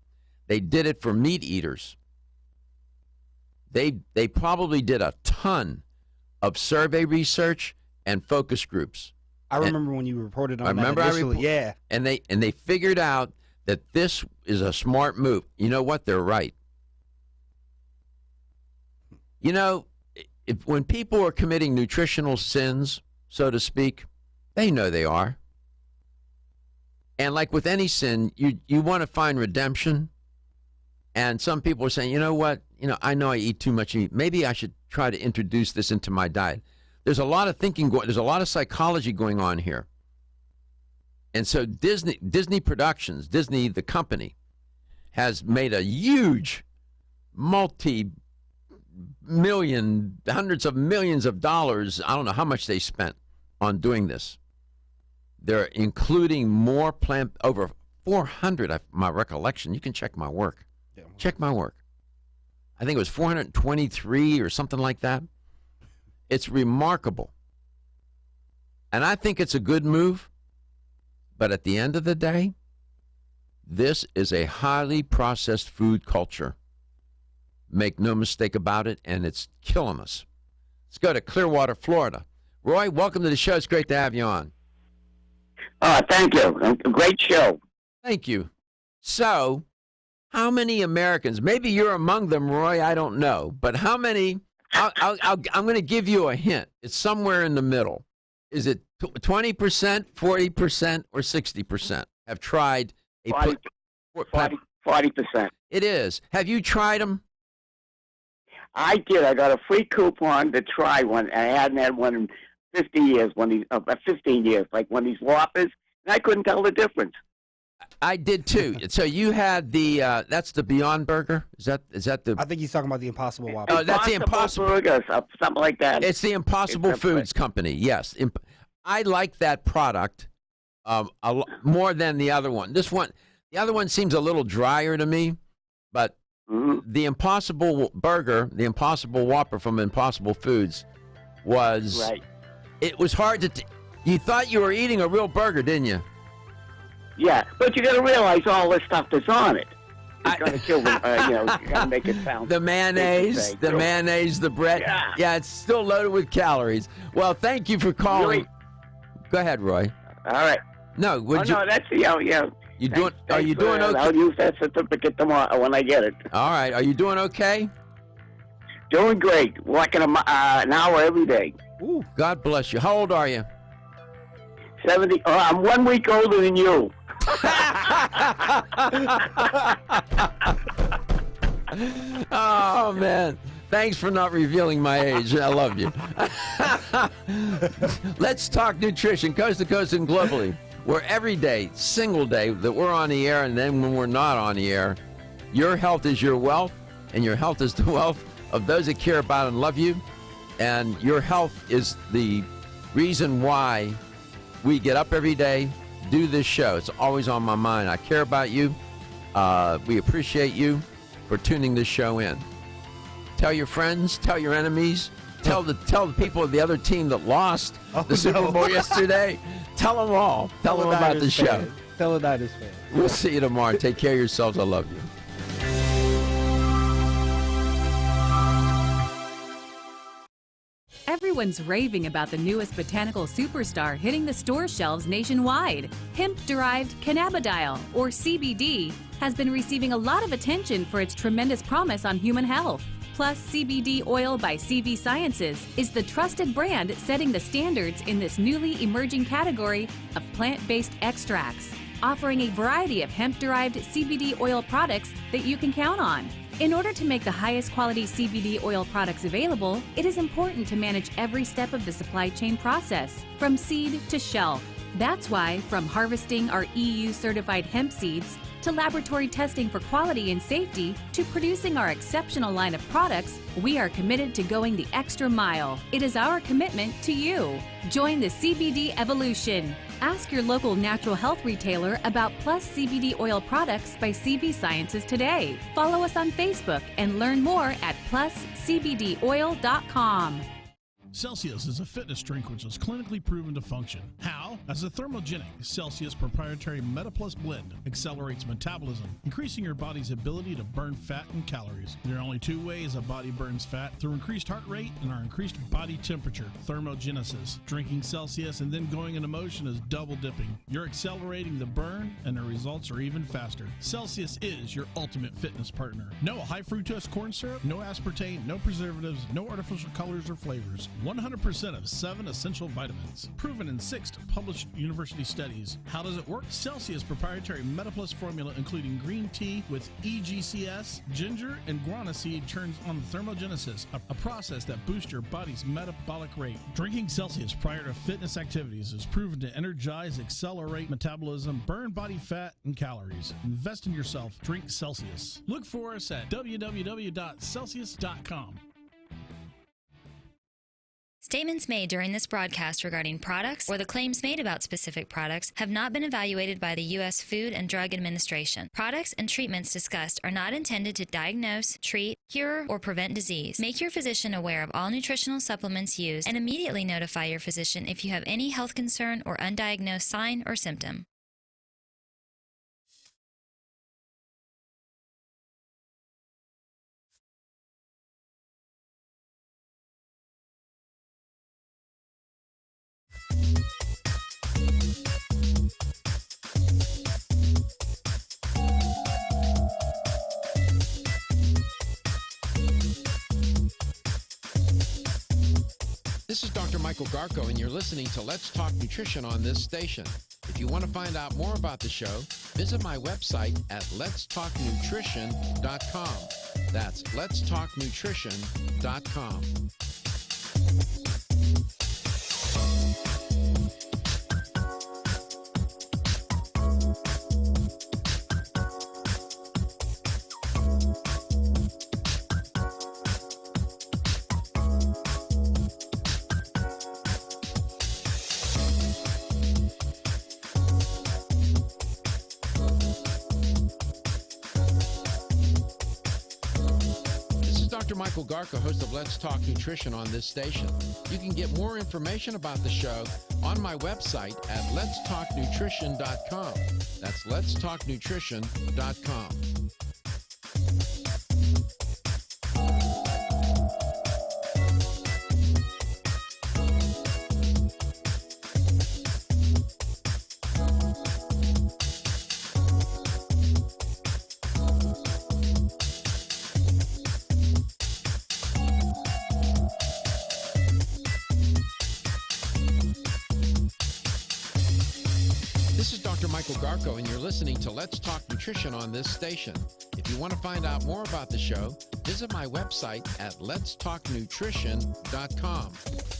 They did it for meat eaters. They probably did a ton of survey research and focus groups. I remember when you reported on that initially. Yeah. And they figured out that this is a smart move. You know what? They're right. When people are committing nutritional sins, so to speak, they know they are. And like with any sin, you want to find redemption. And some people are saying, you know what? I know I eat too much meat. Maybe I should try to introduce this into my diet. There's a lot of thinking there's a lot of psychology going on here. And so Disney Productions, Disney, the company, has made a huge hundreds of millions of dollars. I don't know how much they spent on doing this. They're including more over 400, my recollection. You can check my work. Yeah. Check my work. I think it was 423 or something like that. It's remarkable. And I think it's a good move. But at the end of the day, this is a highly processed food culture. Make no mistake about it, and it's killing us. Let's go to Clearwater, Florida. Roy, welcome to the show. It's great to have you on. Thank you. Great show. Thank you. So, how many Americans, maybe you're among them, Roy, I don't know, but how many, I'm going to give you a hint. It's somewhere in the middle. Is it 20%, 40%, or 60% have tried a 40%. It is. Have you tried them? I did. I got a free coupon to try one. I hadn't had one in 50 years, 15 years, like one of these Whoppers, and I couldn't tell the difference. I did too. So you had that's the Beyond Burger? Is that the? I think he's talking about the Impossible Whopper. Oh, that's the Impossible Burger, something like that. It's the Impossible Foods Company. Yes, I like that product more than the other one. The other one seems a little drier to me, but the Impossible Burger, the Impossible Whopper from Impossible Foods, was right. It was hard to. You thought you were eating a real burger, didn't you? Yeah, but you got to realize all this stuff that's on it. It's going to kill them. You got to make it sound. The mayonnaise, the bread. Yeah, it's still loaded with calories. Well, thank you for calling. Really? Go ahead, Roy. All right. No, no, that's You doing? Are you doing okay? I'll use that certificate tomorrow when I get it. All right. Are you doing okay? Doing great. Working an hour every day. Ooh, God bless you. How old are you? 70. I'm 1 week older than you. Oh, man. Thanks for not revealing my age. I love you. Let's talk nutrition, coast to coast and globally. Where every day, single day that we're on the air, and then when we're not on the air, your health is your wealth, and your health is the wealth of those that care about and love you. And your health is the reason why we get up every day, do this show. It's always on my mind. I care about you. We appreciate you for tuning this show in. Tell your friends. Tell your enemies. Tell the people of the other team that lost the Super Bowl yesterday. Tell them all. Tell them about the show. Telonitis fans. We'll see you tomorrow. Take care of yourselves. I love you. Everyone's raving about the newest botanical superstar hitting the store shelves nationwide. Hemp-derived cannabidiol, or CBD, has been receiving a lot of attention for its tremendous promise on human health. Plus, CBD Oil by CV Sciences is the trusted brand setting the standards in this newly emerging category of plant-based extracts, offering a variety of hemp-derived CBD oil products that you can count on. In order to make the highest quality CBD oil products available, it is important to manage every step of the supply chain process, from seed to shelf. That's why, from harvesting our EU-certified hemp seeds, to laboratory testing for quality and safety, to producing our exceptional line of products, we are committed to going the extra mile. It is our commitment to you. Join the CBD evolution. Ask your local natural health retailer about Plus CBD oil products by CV Sciences today. Follow us on Facebook and learn more at pluscbdoil.com. Celsius is a fitness drink which is clinically proven to function. How? As a thermogenic, Celsius proprietary MetaPlus blend accelerates metabolism, increasing your body's ability to burn fat and calories. There are only two ways a body burns fat: through increased heart rate and our increased body temperature, thermogenesis. Drinking Celsius and then going into motion is double dipping. You're accelerating the burn and the results are even faster. Celsius is your ultimate fitness partner. No high fructose corn syrup, no aspartame, no preservatives, no artificial colors or flavors. 100% of 7 essential vitamins. Proven in 6 published university studies. How does it work? Celsius proprietary MetaPlus formula, including green tea with EGCS, ginger, and guarana seed, turns on thermogenesis, a process that boosts your body's metabolic rate. Drinking Celsius prior to fitness activities is proven to energize, accelerate metabolism, burn body fat and calories. Invest in yourself. Drink Celsius. Look for us at www.celsius.com. Statements made during this broadcast regarding products or the claims made about specific products have not been evaluated by the U.S. Food and Drug Administration. Products and treatments discussed are not intended to diagnose, treat, cure, or prevent disease. Make your physician aware of all nutritional supplements used and immediately notify your physician if you have any health concern or undiagnosed sign or symptom. This is Dr. Michael Garko, and you're listening to Let's Talk Nutrition on this station. If you want to find out more about the show, visit my website at letstalknutrition.com. That's letstalknutrition.com. Michael Garko, host of Let's Talk Nutrition on this station. You can get more information about the show on my website at letstalknutrition.com. That's letstalknutrition.com. Garko, and you're listening to Let's Talk Nutrition on this station. If you want to find out more about the show, visit my website at letstalknutrition.com.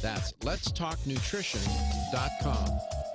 That's letstalknutrition.com.